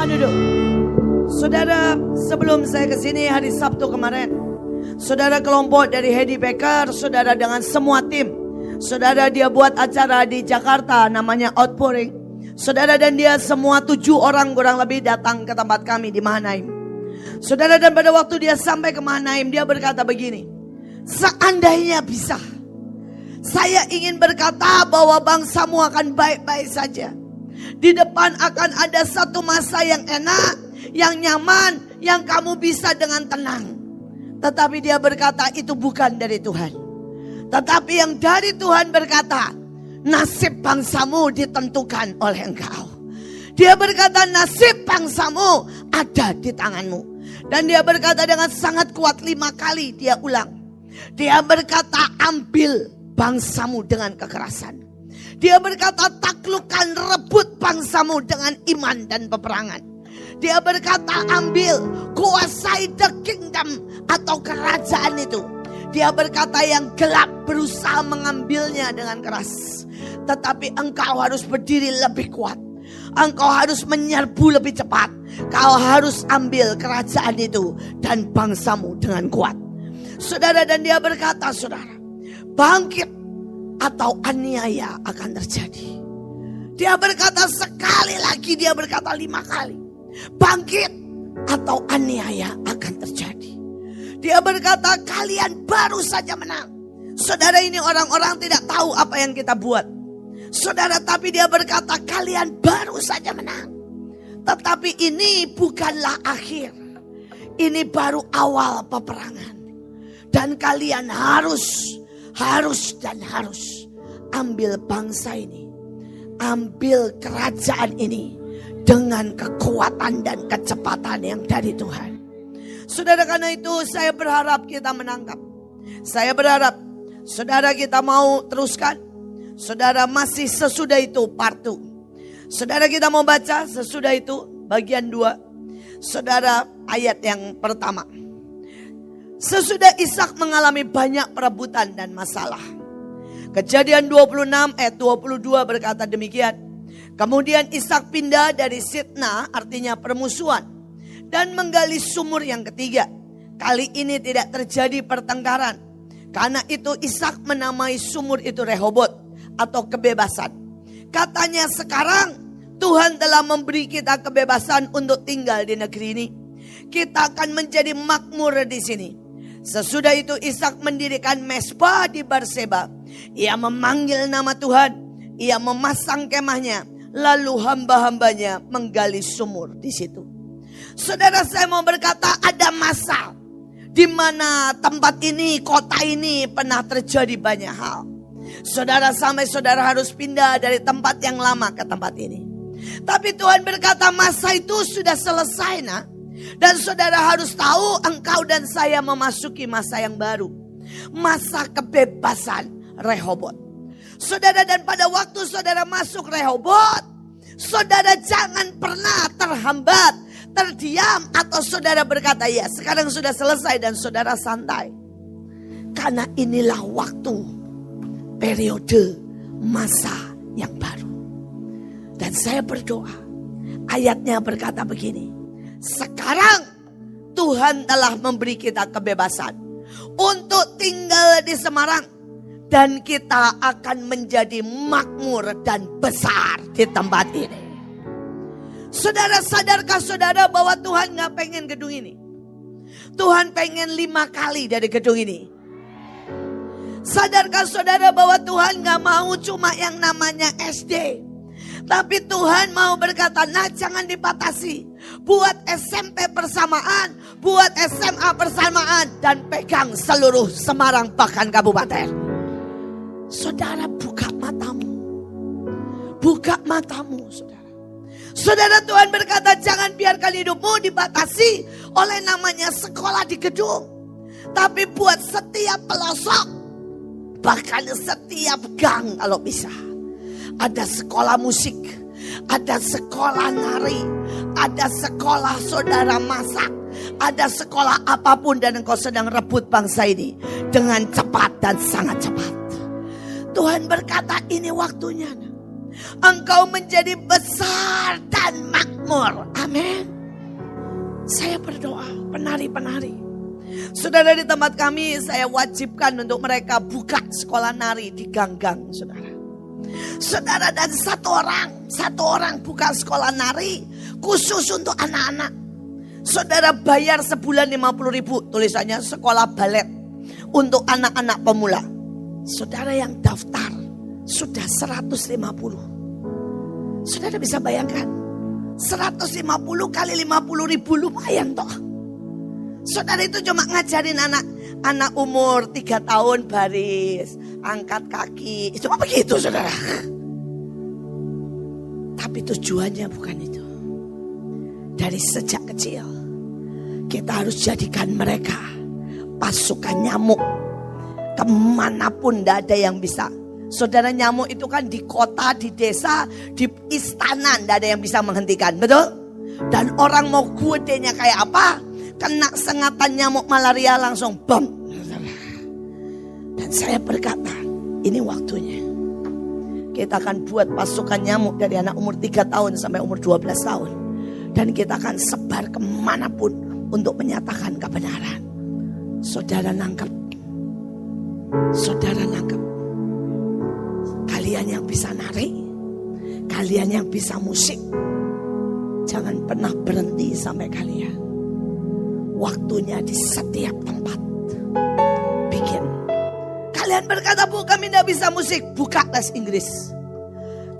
Silakan duduk. Saudara, sebelum saya ke sini hari Sabtu kemarin, saudara kelompok dari Hedi Baker, saudara dengan semua tim, saudara dia buat acara di Jakarta namanya Outpouring. Saudara dan dia semua 7 orang kurang lebih datang ke tempat kami di Mahanaim. Saudara, dan pada waktu dia sampai ke Mahanaim, dia berkata begini, seandainya bisa, saya ingin berkata bahwa bangsamu akan baik-baik saja. Di depan akan ada satu masa yang enak, yang nyaman, yang kamu bisa dengan tenang. Tetapi dia berkata itu bukan dari Tuhan. Tetapi yang dari Tuhan berkata, nasib bangsamu ditentukan oleh engkau. Dia berkata nasib bangsamu ada di tanganmu. Dan dia berkata dengan sangat kuat 5 kali dia ulang. Dia berkata ambil bangsamu dengan kekerasan. Dia berkata taklukkan, rebut bangsamu dengan iman dan peperangan. Dia berkata ambil, kuasai the kingdom atau kerajaan itu. Dia berkata yang gelap berusaha mengambilnya dengan keras. Tetapi engkau harus berdiri lebih kuat. Engkau harus menyerbu lebih cepat. Kau harus ambil kerajaan itu dan bangsamu dengan kuat. Saudara, dan dia berkata saudara, bangkit atau aniaya akan terjadi. Dia berkata sekali lagi, dia berkata 5 kali. Bangkit atau aniaya akan terjadi. Dia berkata kalian baru saja menang. Saudara, ini orang-orang tidak tahu apa yang kita buat. Saudara, tapi dia berkata kalian baru saja menang. Tetapi ini bukanlah akhir. Ini baru awal peperangan. Dan kalian harus ambil bangsa ini, ambil kerajaan ini dengan kekuatan dan kecepatan yang dari Tuhan. Saudara, karena itu saya berharap kita menangkap. Saya berharap saudara kita mau teruskan. Saudara, masih sesudah itu part 2. Saudara, kita mau baca sesudah itu bagian 2. Saudara, ayat yang pertama. Sesudah Ishak mengalami banyak perebutan dan masalah. Kejadian 26 ayat 22 berkata demikian. Kemudian Ishak pindah dari Sitna, artinya permusuhan, dan menggali sumur yang ketiga. Kali ini tidak terjadi pertengkaran. Karena itu Ishak menamai sumur itu Rehobot atau kebebasan. Katanya sekarang Tuhan telah memberi kita kebebasan untuk tinggal di negeri ini. Kita akan menjadi makmur di sini. Sesudah itu Ishak mendirikan mezbah di Berseba. Ia memanggil nama Tuhan. Ia memasang kemahnya. Lalu hamba-hambanya menggali sumur di situ. Saudara, saya mau berkata ada masa di mana tempat ini, kota ini pernah terjadi banyak hal. Saudara, sampai saudara harus pindah dari tempat yang lama ke tempat ini. Tapi Tuhan berkata masa itu sudah selesai, nak. Dan saudara harus tahu engkau dan saya memasuki masa yang baru. Masa kebebasan Rehobot. Saudara, dan pada waktu saudara masuk Rehobot, saudara jangan pernah terhambat, terdiam, atau saudara berkata ya sekarang sudah selesai dan saudara santai. Karena inilah waktu, periode, masa yang baru. Dan saya berdoa, ayatnya berkata begini. Sekarang Tuhan telah memberi kita kebebasan untuk tinggal di Semarang. Dan kita akan menjadi makmur dan besar di tempat ini. Saudara, sadarkah saudara bahwa Tuhan gak pengen gedung ini? Tuhan pengen 5 kali dari gedung ini. Sadarkah saudara bahwa Tuhan gak mau cuma yang namanya SD? Tapi Tuhan mau berkata, nah jangan dibatasi. Buat SMP persamaan, buat SMA persamaan, dan pegang seluruh Semarang bahkan kabupaten. Saudara, buka matamu. Buka matamu, saudara. Saudara, Tuhan berkata jangan biarkan hidupmu dibatasi oleh namanya sekolah di gedung. Tapi buat setiap pelosok, bahkan setiap gang kalau bisa. Ada sekolah musik, ada sekolah nari, ada sekolah saudara masak, ada sekolah apapun dan engkau sedang rebut bangsa ini dengan cepat dan sangat cepat. Tuhan berkata ini waktunya. Engkau menjadi besar dan makmur. Amin. Saya berdoa, penari-penari. Saudara, di tempat kami saya wajibkan untuk mereka buka sekolah nari di gang-gang, saudara. Saudara, dan satu orang buka sekolah nari khusus untuk anak-anak. Saudara bayar sebulan 50.000, tulisannya sekolah balet untuk anak-anak pemula. Saudara yang daftar sudah 150. Saudara bisa bayangkan 150 kali 50.000 lumayan toh. Saudara itu cuma ngajarin anak umur 3 tahun baris, angkat kaki. Cuma begitu saudara. Tapi tujuannya bukan itu. Dari sejak kecil kita harus jadikan mereka pasukan nyamuk. Kemanapun tidak ada yang bisa. Saudara, nyamuk itu kan di kota, di desa, di istana tidak ada yang bisa menghentikan, betul? Dan orang mau godenya kayak apa, kena sengatan nyamuk malaria langsung bom. Dan saya berkata, ini waktunya. Kita akan buat pasukan nyamuk dari anak umur 3 tahun sampai umur 12 tahun. Dan kita akan sebar kemanapun untuk menyatakan kebenaran. Saudara nangkep. Saudara nangkep. Kalian yang bisa nari, kalian yang bisa musik, jangan pernah berhenti sampai kalian. Waktunya di setiap tempat. Bikin. Kalian berkata, Bu kami tidak bisa musik, buka les Inggris.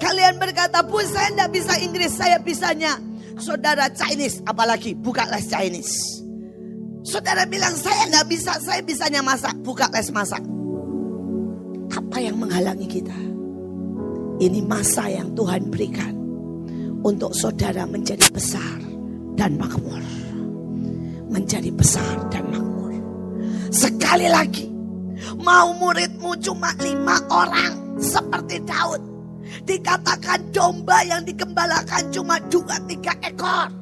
Kalian berkata, Bu saya tidak bisa Inggris, saya bisanya saudara Chinese, apalagi buka les Chinese. Saudara bilang saya tidak bisa, saya bisanya masak, buka les masak. Apa yang menghalangi kita? Ini masa yang Tuhan berikan untuk saudara menjadi besar dan makmur. Menjadi besar dan makmur. Sekali lagi, mau muridmu cuma 5 orang seperti Daud. Dikatakan domba yang digembalakan cuma 2-3 ekor.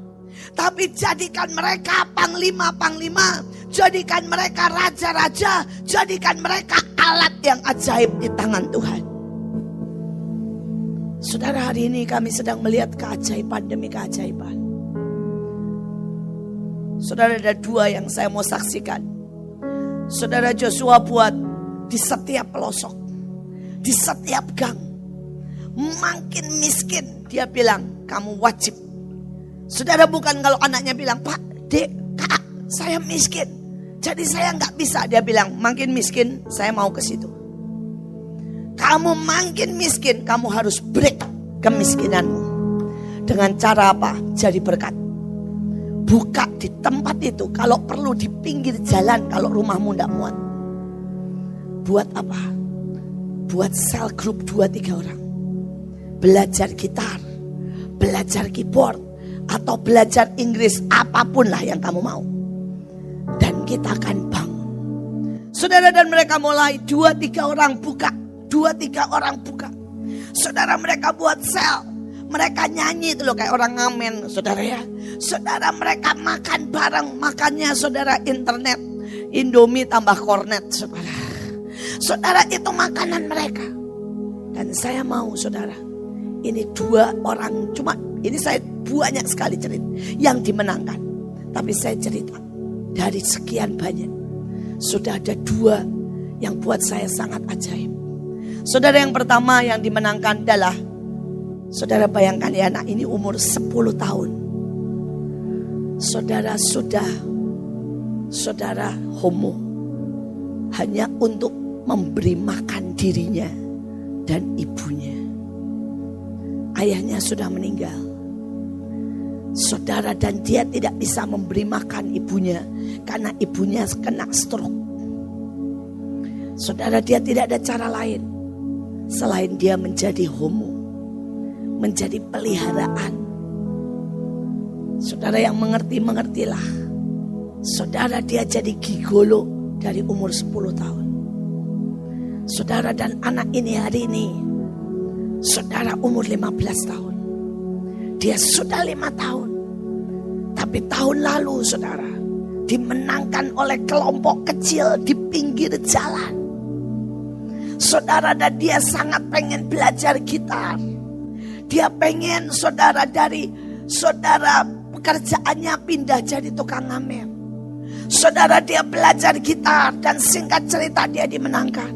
Tapi jadikan mereka panglima-panglima, jadikan mereka raja-raja, jadikan mereka alat yang ajaib di tangan Tuhan. Saudara, hari ini kami sedang melihat keajaiban demi keajaiban. Saudara, ada 2 yang saya mau saksikan. Saudara, Joshua buat di setiap pelosok, di setiap gang. Makin miskin, dia bilang kamu wajib. Saudara, bukan kalau anaknya bilang, Pak, Dek, Kak, saya miskin, jadi saya nggak bisa. Dia bilang, makin miskin, saya mau ke situ. Kamu makin miskin, kamu harus break kemiskinanmu. Dengan cara apa? Jadi berkat. Buka di tempat itu, kalau perlu di pinggir jalan, kalau rumahmu nggak muat. Buat apa? Buat sel group 2-3 orang. Belajar gitar, belajar keyboard, atau belajar Inggris, apapun lah yang kamu mau. Dan kita akan bangun. Saudara, dan mereka mulai 2-3 orang buka. 2-3 orang buka. Saudara, mereka buat sel. Mereka nyanyi itu loh kayak orang ngamen, saudara ya. Saudara, mereka makan bareng. Makannya saudara internet, Indomie tambah kornet, saudara. Saudara, itu makanan mereka. Dan saya mau saudara, ini 2 orang, cuma ini saya banyak sekali cerita yang dimenangkan. Tapi saya cerita dari sekian banyak, sudah ada 2 yang buat saya sangat ajaib. Saudara, yang pertama yang dimenangkan adalah, saudara bayangkan ya, anak ini umur 10 tahun. Saudara sudah, saudara homo. Hanya untuk memberi makan dirinya dan ibunya. Ayahnya sudah meninggal. Saudara, dan dia tidak bisa memberi makan ibunya karena ibunya kena stroke. Saudara, dia tidak ada cara lain selain dia menjadi homo, menjadi peliharaan. Saudara yang mengertilah. Saudara, dia jadi gigolo dari umur 10 tahun. Saudara, dan anak ini hari ini, saudara umur 15 tahun. Dia sudah 5 tahun. Tapi tahun lalu saudara, dimenangkan oleh kelompok kecil di pinggir jalan. Saudara, dan dia sangat pengen belajar gitar. Dia pengen saudara dari saudara pekerjaannya pindah jadi tukang ngamen. Saudara, dia belajar gitar dan singkat cerita dia dimenangkan.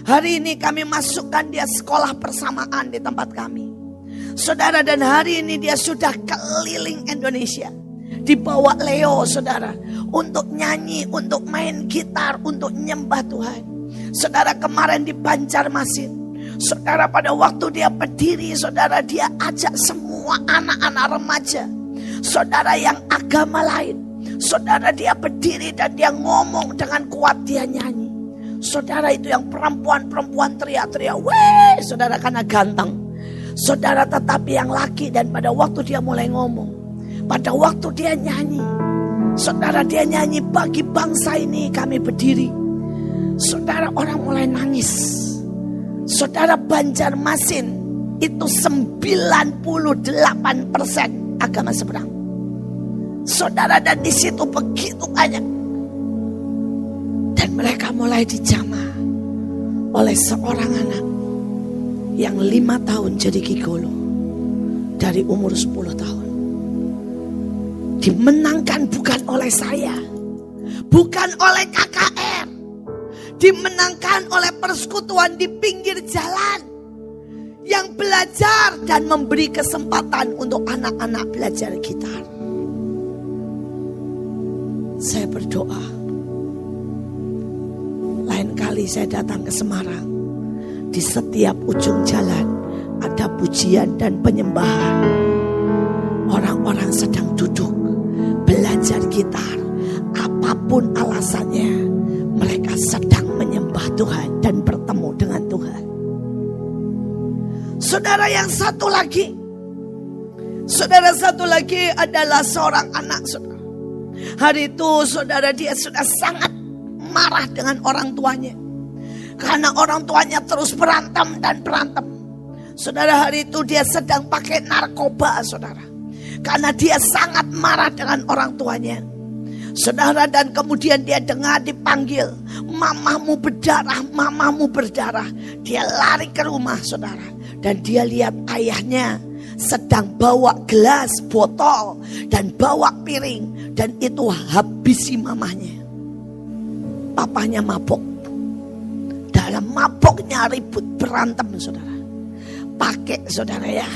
Hari ini kami masukkan dia sekolah persamaan di tempat kami. Saudara, dan hari ini dia sudah keliling Indonesia. Dibawa Leo, saudara, untuk nyanyi, untuk main gitar, untuk nyembah Tuhan. Saudara, kemarin di Banjarmasin, saudara, pada waktu dia berdiri, saudara, dia ajak semua anak-anak remaja, saudara, yang agama lain. Saudara, dia berdiri dan dia ngomong dengan kuat, dia nyanyi. Saudara, itu yang perempuan-perempuan teriak-teriak, weh, saudara, karena ganteng. Saudara, tetapi yang laki, dan pada waktu dia mulai ngomong, pada waktu dia nyanyi, saudara, dia nyanyi, bagi bangsa ini kami berdiri. Saudara, orang mulai nangis. Saudara, Banjarmasin itu 98% agama seberang. Saudara, dan di situ begitu banyak. Dan mereka mulai dijamah oleh seorang anak yang 5 tahun jadi gigolo dari umur 10 tahun. Dimenangkan bukan oleh saya, bukan oleh KKR, dimenangkan oleh persekutuan di pinggir jalan yang belajar dan memberi kesempatan untuk anak-anak belajar gitar. Saya berdoa, lain kali saya datang ke Semarang, di setiap ujung jalan ada pujian dan penyembahan. Orang-orang sedang duduk belajar gitar, apapun alasannya, mereka sedang menyembah Tuhan dan bertemu dengan Tuhan. Saudara, yang satu lagi, saudara, satu lagi adalah seorang anak, saudara. Hari itu, saudara, dia sudah sangat marah dengan orang tuanya, karena orang tuanya terus berantem dan berantem. Saudara, hari itu dia sedang pakai narkoba, saudara, karena dia sangat marah dengan orang tuanya. Saudara, dan kemudian dia dengar dipanggil, mamamu berdarah, mamamu berdarah. Dia lari ke rumah, saudara, dan dia lihat ayahnya sedang bawa gelas, botol, dan bawa piring, dan itu habisi mamanya. Papanya mabok. Dalam maboknya ribut, berantem, saudara. Pakai, saudara, ya,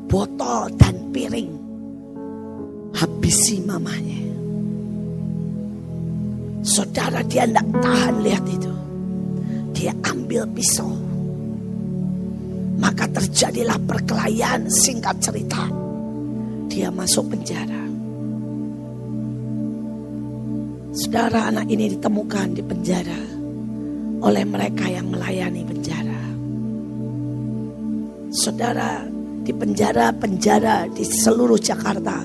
botol dan piring, habisi mamanya. Saudara, dia tidak tahan lihat itu. Dia ambil pisau. Maka terjadilah perkelahian, singkat cerita. Dia masuk penjara. Saudara, anak ini ditemukan di penjara oleh mereka yang melayani penjara. Saudara, di penjara-penjara di seluruh Jakarta,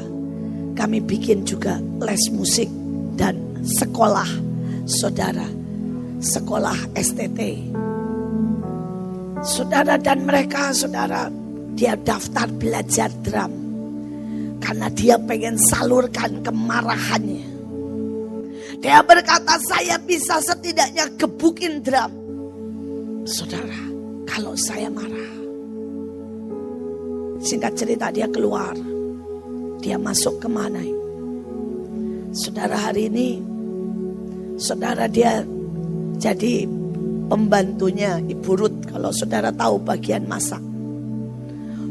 kami bikin juga les musik dan sekolah, saudara, sekolah STT. Saudara, dan mereka, saudara, dia daftar belajar drum karena dia pengen salurkan kemarahannya. Dia berkata, saya bisa setidaknya gebukin drum. Saudara, kalau saya marah. Singkat cerita, dia keluar. Dia masuk kemana? Saudara, hari ini, saudara, dia jadi pembantunya Ibu Ruth. Kalau saudara tahu bagian masak.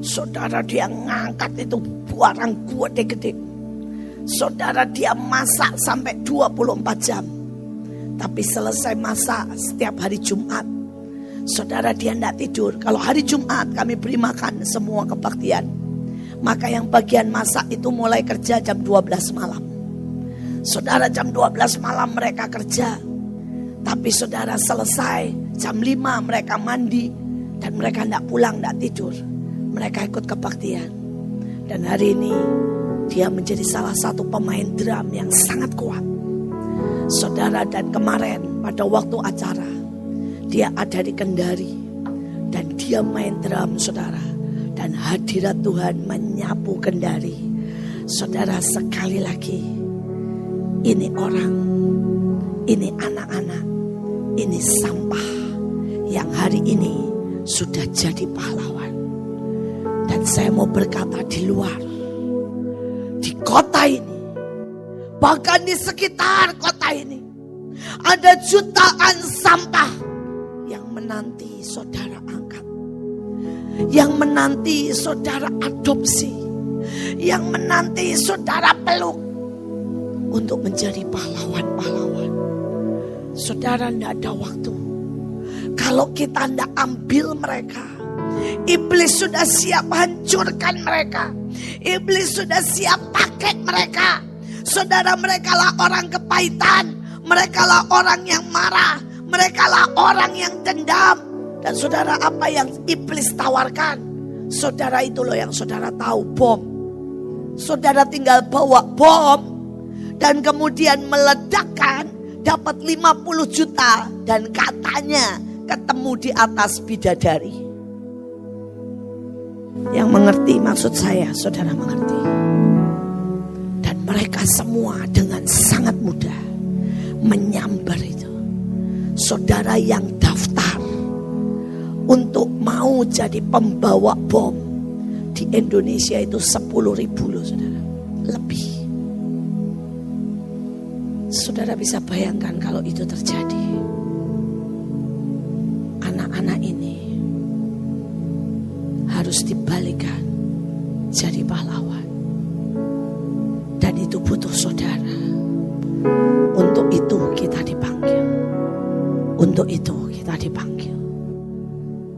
Saudara, dia ngangkat itu barang gede-gede. Saudara, dia masak sampai 24 jam. Tapi selesai masak setiap hari Jumat, saudara, dia tidak tidur. Kalau hari Jumat kami beri makan semua kebaktian, maka yang bagian masak itu mulai kerja jam 12 malam. Saudara, jam 12 malam mereka kerja. Tapi saudara, selesai jam 5 mereka mandi. Dan mereka tidak pulang, tidak tidur. Mereka ikut kebaktian. Dan hari ini dia menjadi salah satu pemain drum yang sangat kuat. Saudara, dan kemarin pada waktu acara, dia ada di Kendari. Dan dia main drum, saudara. Dan hadirat Tuhan menyapu Kendari. Saudara, sekali lagi, ini orang, ini anak-anak, ini sampah yang hari ini sudah jadi pahlawan. Dan saya mau berkata, di luar, di kota ini, bahkan di sekitar kota ini, ada jutaan sampah yang menanti saudara angkat, yang menanti saudara adopsi, yang menanti saudara peluk untuk menjadi pahlawan-pahlawan. Saudara, tidak ada waktu. Kalau kita tidak ambil mereka, iblis sudah siap hancurkan mereka. Iblis sudah siap pakai mereka. Saudara, mereka lah orang kepahitan. Mereka lah orang yang marah. Mereka lah orang yang dendam. Dan saudara, apa yang iblis tawarkan? Saudara, itu loh yang saudara tahu, bom. Saudara tinggal bawa bom dan kemudian meledakkan, dapat 50 juta dan katanya ketemu di atas bidadari. Yang mengerti maksud saya, saudara mengerti. Dan mereka semua dengan sangat mudah menyambar itu. Saudara yang daftar untuk mau jadi pembawa bom di Indonesia itu 10.000 loh, saudara. Lebih. Saudara bisa bayangkan kalau itu terjadi. Anak-anak ini harus dibalikan jadi pahlawan. Dan itu butuh saudara. Untuk itu kita dipanggil. Untuk itu kita dipanggil.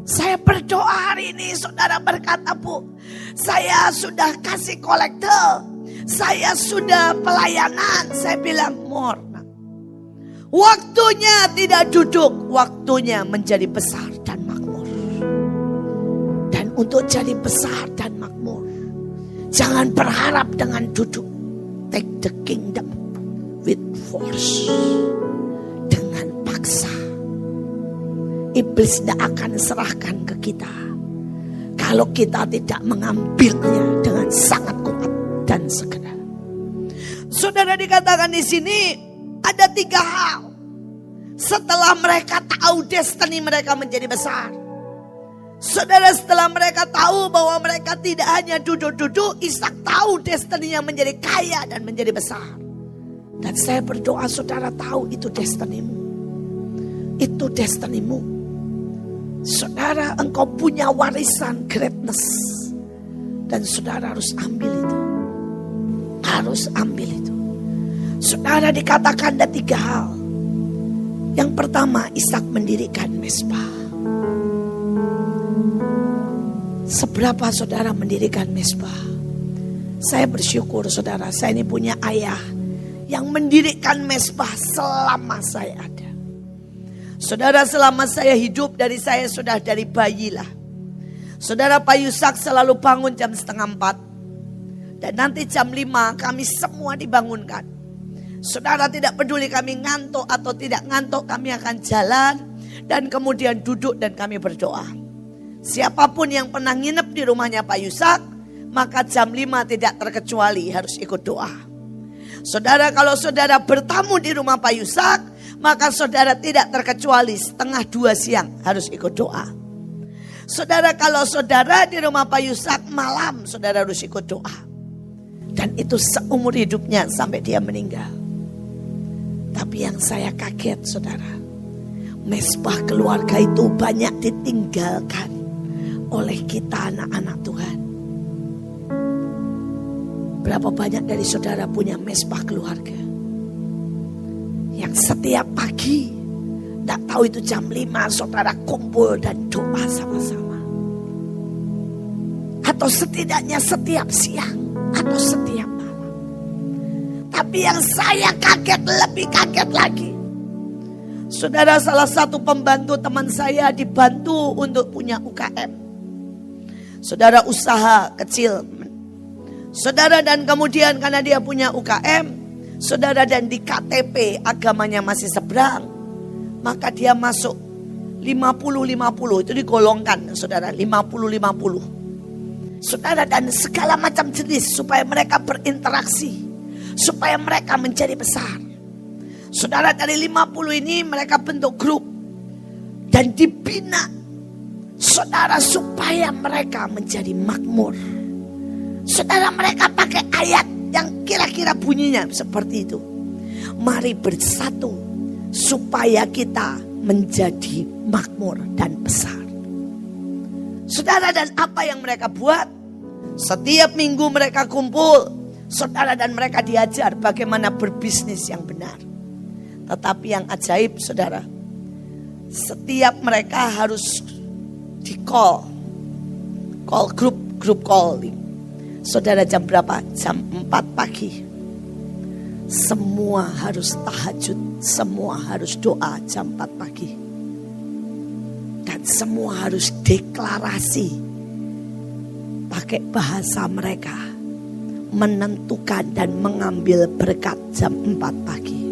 Saya berdoa hari ini, saudara berkata, Bu, saya sudah kasih kolektor. Saya sudah pelayanan. Saya bilang, Morna, waktunya tidak duduk, waktunya menjadi besar dan makmur. Dan untuk jadi besar dan makmur, jangan berharap dengan duduk. Take the kingdom with force. Dengan paksa. Iblis tidak akan serahkan ke kita kalau kita tidak mengambilnya dengan sangat kuat dan segera. Saudara, dikatakan di sini ada 3 hal. Setelah mereka tahu destiny mereka menjadi besar. Saudara, setelah mereka tahu bahwa mereka tidak hanya duduk-duduk, Ishak tahu destiny-nya menjadi kaya dan menjadi besar. Dan saya berdoa saudara tahu itu destiny-mu. Itu destiny-mu. Saudara, engkau punya warisan greatness. Dan saudara harus ambil itu. Harus ambil itu. Saudara, dikatakan ada 3 hal. Yang pertama, Ishak mendirikan mezbah. Seberapa saudara mendirikan mezbah? Saya bersyukur saudara, saya ini punya ayah yang mendirikan mezbah selama saya ada. Saudara, selama saya hidup, dari saya sudah dari bayi lah. Saudara, Pak Yusak selalu bangun jam 3:30. Dan nanti jam 5 kami semua dibangunkan. Saudara, tidak peduli kami ngantuk atau tidak ngantuk, kami akan jalan. Dan kemudian duduk dan kami berdoa. Siapapun yang pernah nginep di rumahnya Pak Yusak, maka jam 5 tidak terkecuali harus ikut doa. Saudara, kalau saudara bertamu di rumah Pak Yusak, maka saudara tidak terkecuali 1:30 siang harus ikut doa. Saudara, kalau saudara di rumah Pak Yusak malam, saudara harus ikut doa. Dan itu seumur hidupnya sampai dia meninggal. Tapi yang saya kaget saudara, mezbah keluarga itu banyak ditinggalkan oleh kita anak-anak Tuhan. Berapa banyak dari saudara punya mezbah keluarga yang setiap pagi, tidak tahu itu jam 5 saudara kumpul dan doa sama-sama. Atau setidaknya setiap siang atau setiap malam. Tapi yang saya kaget, lebih kaget lagi, saudara, salah satu pembantu teman saya dibantu untuk punya UKM. Saudara, usaha kecil. Saudara, dan kemudian karena dia punya UKM, saudara, dan di KTP agamanya masih seberang, maka dia masuk 50-50, itu digolongkan saudara, 50-50. Saudara, dan segala macam jenis supaya mereka berinteraksi, supaya mereka menjadi besar. Saudara, dari 50 ini mereka bentuk grup dan dibina saudara supaya mereka menjadi makmur. Saudara, mereka pakai ayat yang kira-kira bunyinya seperti itu. Mari bersatu supaya kita menjadi makmur dan besar. Saudara, dan apa yang mereka buat? Setiap minggu mereka kumpul. Saudara, dan mereka diajar bagaimana berbisnis yang benar. Tetapi yang ajaib, saudara, setiap mereka harus di call grup calling. Saudara, jam berapa? Jam 4 pagi. Semua harus tahajud, semua harus doa jam 4 pagi. Dan semua harus deklarasi pakai bahasa mereka, menentukan dan mengambil berkat jam 4 pagi.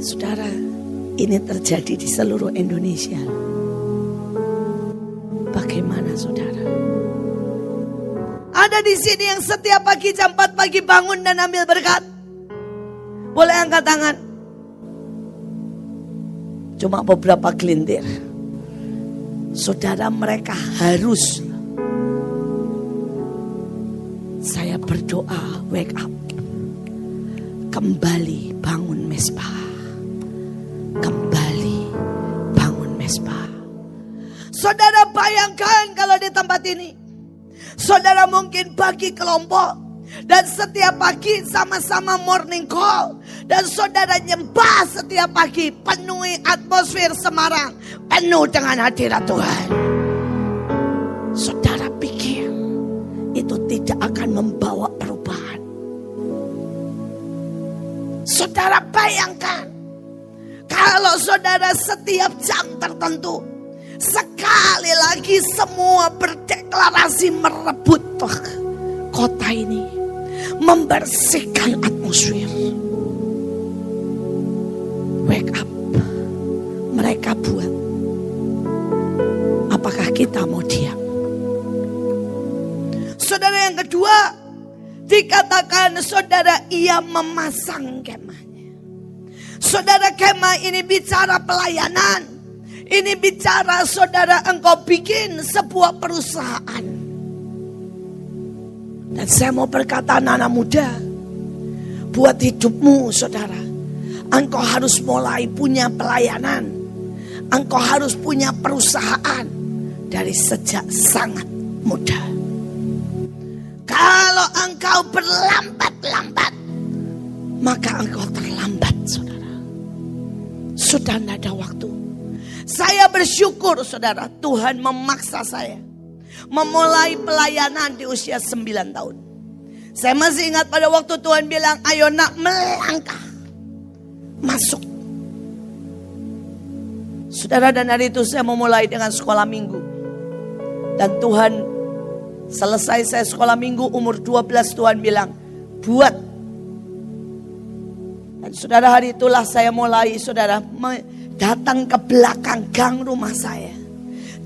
Saudara, ini terjadi di seluruh Indonesia. Bagaimana saudara? Ada di sini yang setiap pagi jam 4 pagi bangun dan ambil berkat. Boleh angkat tangan. Cuma beberapa gelintir. Saudara, mereka harus. Saya berdoa, wake up. Kembali bangun mesbah. Kembali bangun mesbah. Saudara, bayangkan kalau di tempat ini. Saudara mungkin bagi kelompok. Dan setiap pagi sama-sama morning call. Dan saudara nyembah setiap pagi. Penuhi atmosfer Semarang. Penuh dengan hadirat Tuhan. Saudara pikir itu tidak akan membawa perubahan. Saudara bayangkan. Kalau saudara setiap jam tertentu. Sekali lagi semua berdeklarasi merebut kota ini. Membersihkan atmosfer. Wake up. Mereka buat. Apakah kita mau diam? Saudara, yang kedua, dikatakan saudara ia memasang kemahnya. Saudara, kemah ini bicara pelayanan. Ini bicara saudara engkau bikin sebuah perusahaan. Dan saya mau berkata anak-anak muda, buat hidupmu saudara, engkau harus mulai punya pelayanan. Engkau harus punya perusahaan dari sejak sangat muda. Kalau engkau berlambat-lambat, maka engkau terlambat saudara. Sudah tidak ada waktu. Saya bersyukur saudara, Tuhan memaksa saya memulai pelayanan di usia 9 tahun. Saya masih ingat pada waktu Tuhan bilang, ayo nak melangkah, masuk. Saudara, dan hari itu saya memulai dengan sekolah minggu. Dan Tuhan, selesai saya sekolah minggu umur 12, Tuhan bilang, buat. Dan saudara, hari itulah saya mulai saudara datang ke belakang gang rumah saya.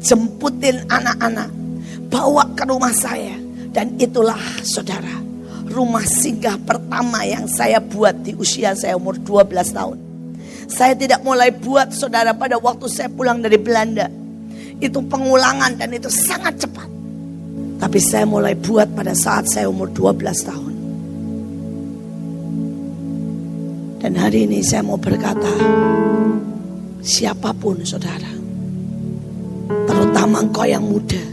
Jemputin anak-anak. Bawa ke rumah saya. Dan itulah saudara, rumah singgah pertama yang saya buat di usia saya umur 12 tahun. Saya tidak mulai buat saudara pada waktu saya pulang dari Belanda. Itu pengulangan dan itu sangat cepat. Tapi saya mulai buat pada saat saya umur 12 tahun. Dan hari ini saya mau berkata, siapapun saudara, terutama engkau yang muda,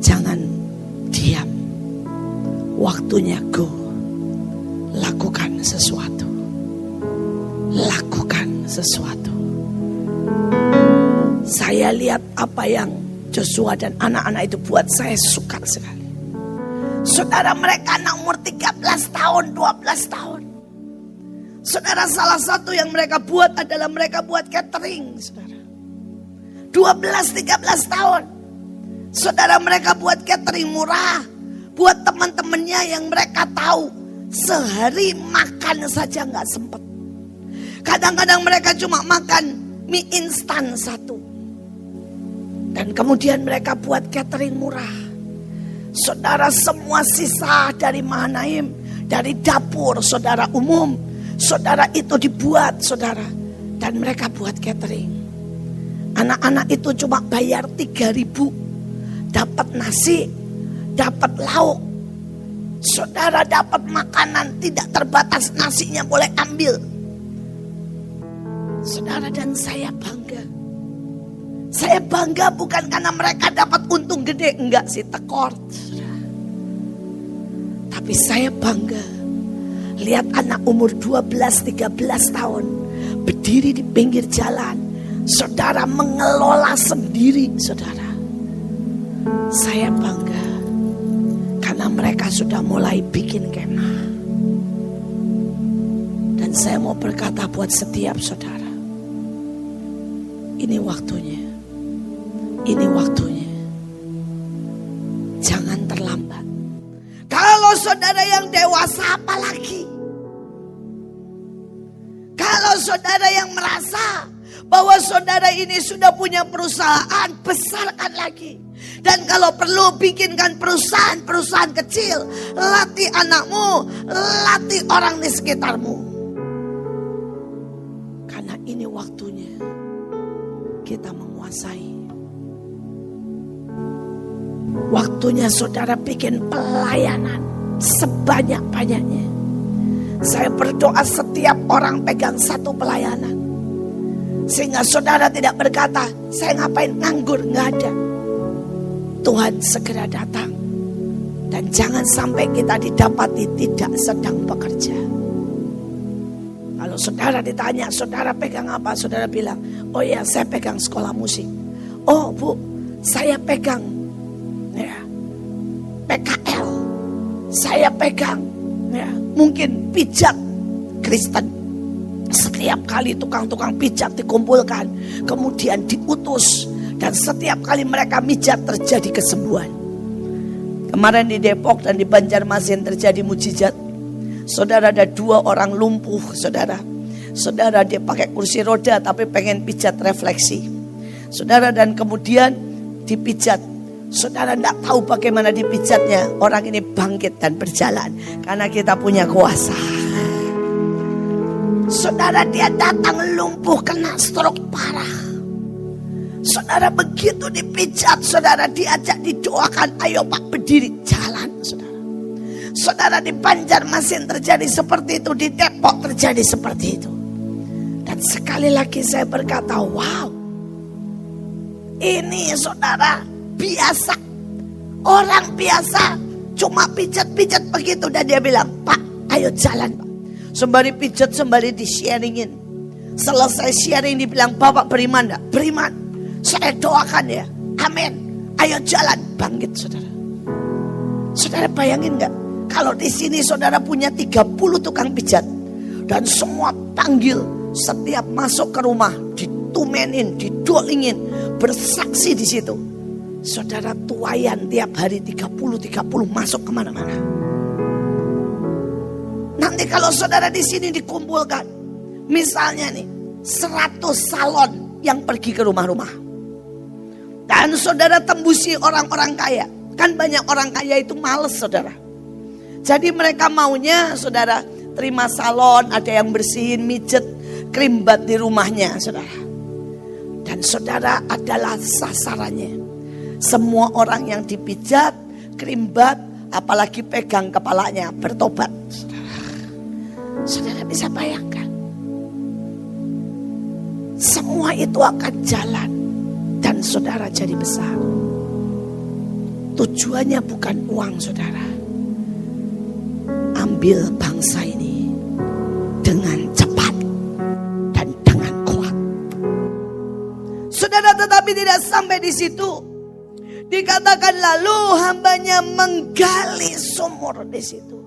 jangan diam. Waktunya go. Lakukan sesuatu. Lakukan sesuatu. Saya lihat apa yang Joshua dan anak-anak itu buat, saya suka sekali. Saudara, mereka anak umur 13 tahun, 12 tahun. Saudara, salah satu yang mereka buat adalah mereka buat catering, saudara. 12-13 tahun. Saudara, mereka buat catering murah. Buat teman-temannya yang mereka tahu sehari makan saja gak sempat. Kadang-kadang mereka cuma makan mie instan 1. Dan kemudian mereka buat catering murah. Saudara, semua sisa dari Mahanaim, dari dapur saudara umum, saudara itu dibuat saudara. Dan mereka buat catering. Anak-anak itu cuma bayar 3.000. Dapat nasi, dapat lauk, Saudara dapat makanan tidak terbatas, nasinya boleh ambil. Saudara dan saya bangga. Saya bangga bukan karena mereka dapat untung gede, enggak sih, tekor. Tapi saya bangga lihat anak umur 12-13 tahun berdiri di pinggir jalan. Saudara mengelola sendiri, saudara. Saya bangga karena mereka sudah mulai bikin kemah. Dan saya mau berkata buat setiap saudara, ini waktunya. Ini waktunya. Jangan terlambat. Kalau saudara yang dewasa apalagi. Kalau saudara yang merasa bahwa saudara ini sudah punya perusahaan, besarkan lagi. Dan kalau perlu bikinkan perusahaan kecil. Latih anakmu, latih orang di sekitarmu. Karena ini waktunya kita menguasai. Waktunya saudara bikin pelayanan sebanyak-banyaknya. Saya berdoa setiap orang pegang satu pelayanan. Sehingga saudara tidak berkata, saya ngapain nganggur, nggak ada. Tuhan segera datang. Dan jangan sampai kita didapati tidak sedang bekerja. Kalau saudara ditanya, saudara pegang apa? Saudara bilang, oh ya saya pegang sekolah musik. Oh bu, saya pegang ya, PKL. Saya pegang ya, mungkin pijat Kristen. Setiap kali tukang-tukang pijat dikumpulkan, kemudian diutus, dan setiap kali mereka mijat terjadi kesembuhan. Kemarin di Depok dan di Banjarmasin terjadi mujizat. Saudara, ada 2 orang lumpuh, saudara. Saudara, dia pakai kursi roda tapi pengen pijat refleksi. Saudara, dan kemudian dipijat. Saudara tidak tahu bagaimana dipijatnya. Orang ini bangkit dan berjalan karena kita punya kuasa. Saudara, dia datang lumpuh kena stroke parah. Saudara, begitu dipijat, saudara diajak didoakan, ayo Pak berdiri, jalan saudara. Saudara, di Banjarmasin terjadi seperti itu, di Depok terjadi seperti itu. Dan sekali lagi saya berkata, wow, ini saudara biasa, orang biasa cuma pijat-pijat begitu, dan dia bilang, Pak ayo jalan Pak. Sembari pijat, sembari di-sharingin. Selesai sharing dibilang, Bapak beriman enggak? Beriman. Saya doakan ya. Amin. Ayo jalan. Bangkit saudara. Saudara bayangin enggak? Kalau di sini saudara punya 30 tukang pijat. Dan semua panggil. Setiap masuk ke rumah. Ditumenin, didolingin. Bersaksi di situ. Saudara tuayan tiap hari 30 masuk kemana-mana. Nanti kalau saudara di sini dikumpulkan, misalnya nih 100 salon yang pergi ke rumah-rumah, dan saudara tembusi orang-orang kaya, kan banyak orang kaya itu males saudara. Jadi mereka maunya saudara terima salon, ada yang bersihin, mijet, krimbat di rumahnya saudara. Dan saudara adalah sasarannya. Semua orang yang dipijat, krimbat, apalagi pegang kepalanya bertobat. Saudara bisa bayangkan, semua itu akan jalan dan saudara jadi besar. Tujuannya bukan uang saudara. Ambil bangsa ini dengan cepat dan dengan kuat. Saudara, tetapi tidak sampai di situ. Dikatakan lalu hambanya menggali sumur di situ.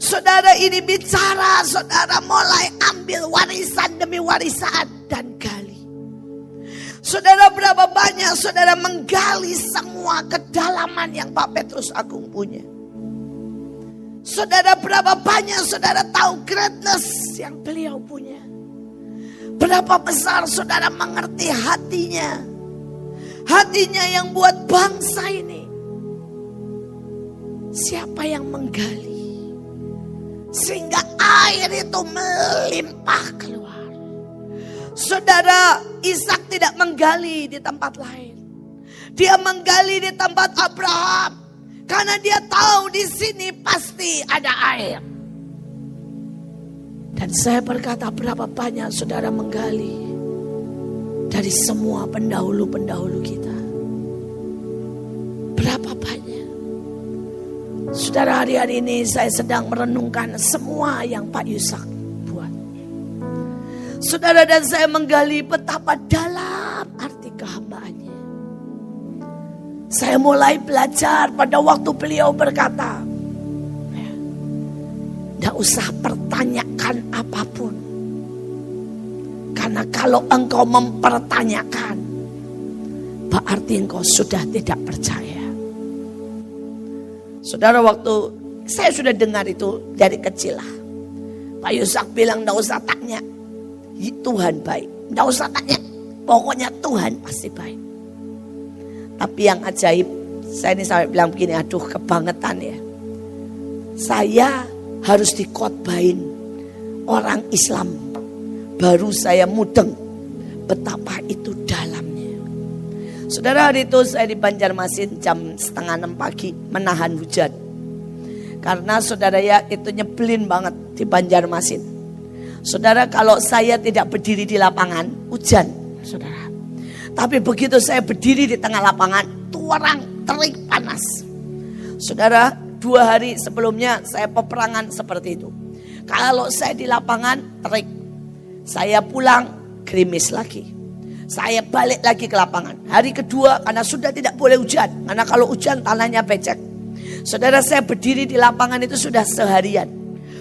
Saudara, ini bicara, saudara mulai ambil warisan demi warisan dan gali. Saudara, berapa banyak saudara menggali semua kedalaman yang Pak Petrus Agung punya. Saudara, berapa banyak saudara tahu greatness yang beliau punya. Berapa besar saudara mengerti hatinya. Hatinya yang buat bangsa ini. Siapa yang menggali? Sehingga air itu melimpah keluar. Saudara, Ishak tidak menggali di tempat lain. Dia menggali di tempat Abraham. Karena dia tahu di sini pasti ada air. Dan saya berkata, berapa banyak saudara menggali dari semua pendahulu-pendahulu kita. Berapa banyak. Saudara, hari-hari ini saya sedang merenungkan semua yang Pak Yusak buat. Saudara, dan saya menggali betapa dalam arti kehambaannya. Saya mulai belajar pada waktu beliau berkata, tidak usah pertanyakan apapun. Karena kalau engkau mempertanyakan, berarti engkau sudah tidak percaya. Saudara, waktu saya sudah dengar itu dari kecil lah. Pak Yusak bilang tidak usah tanya. Tuhan baik. Tidak usah tanya. Pokoknya Tuhan pasti baik. Tapi yang ajaib, saya ini sampai bilang begini, aduh kebangetan ya. Saya harus dikhotbahin orang Islam. Baru saya mudeng betapa itu dalamnya. Saudara, hari itu saya di Banjarmasin jam 5:30 pagi menahan hujan. Karena saudara ya itu nyebelin banget di Banjarmasin. Saudara, kalau saya tidak berdiri di lapangan, hujan saudara. Tapi begitu saya berdiri di tengah lapangan, tuarang terik panas. Saudara, 2 hari sebelumnya saya peperangan seperti itu. Kalau saya di lapangan terik, saya pulang gerimis lagi. Saya balik lagi ke lapangan. Hari kedua karena sudah tidak boleh hujan. Karena kalau hujan tanahnya becek. Saudara, saya berdiri di lapangan itu sudah seharian.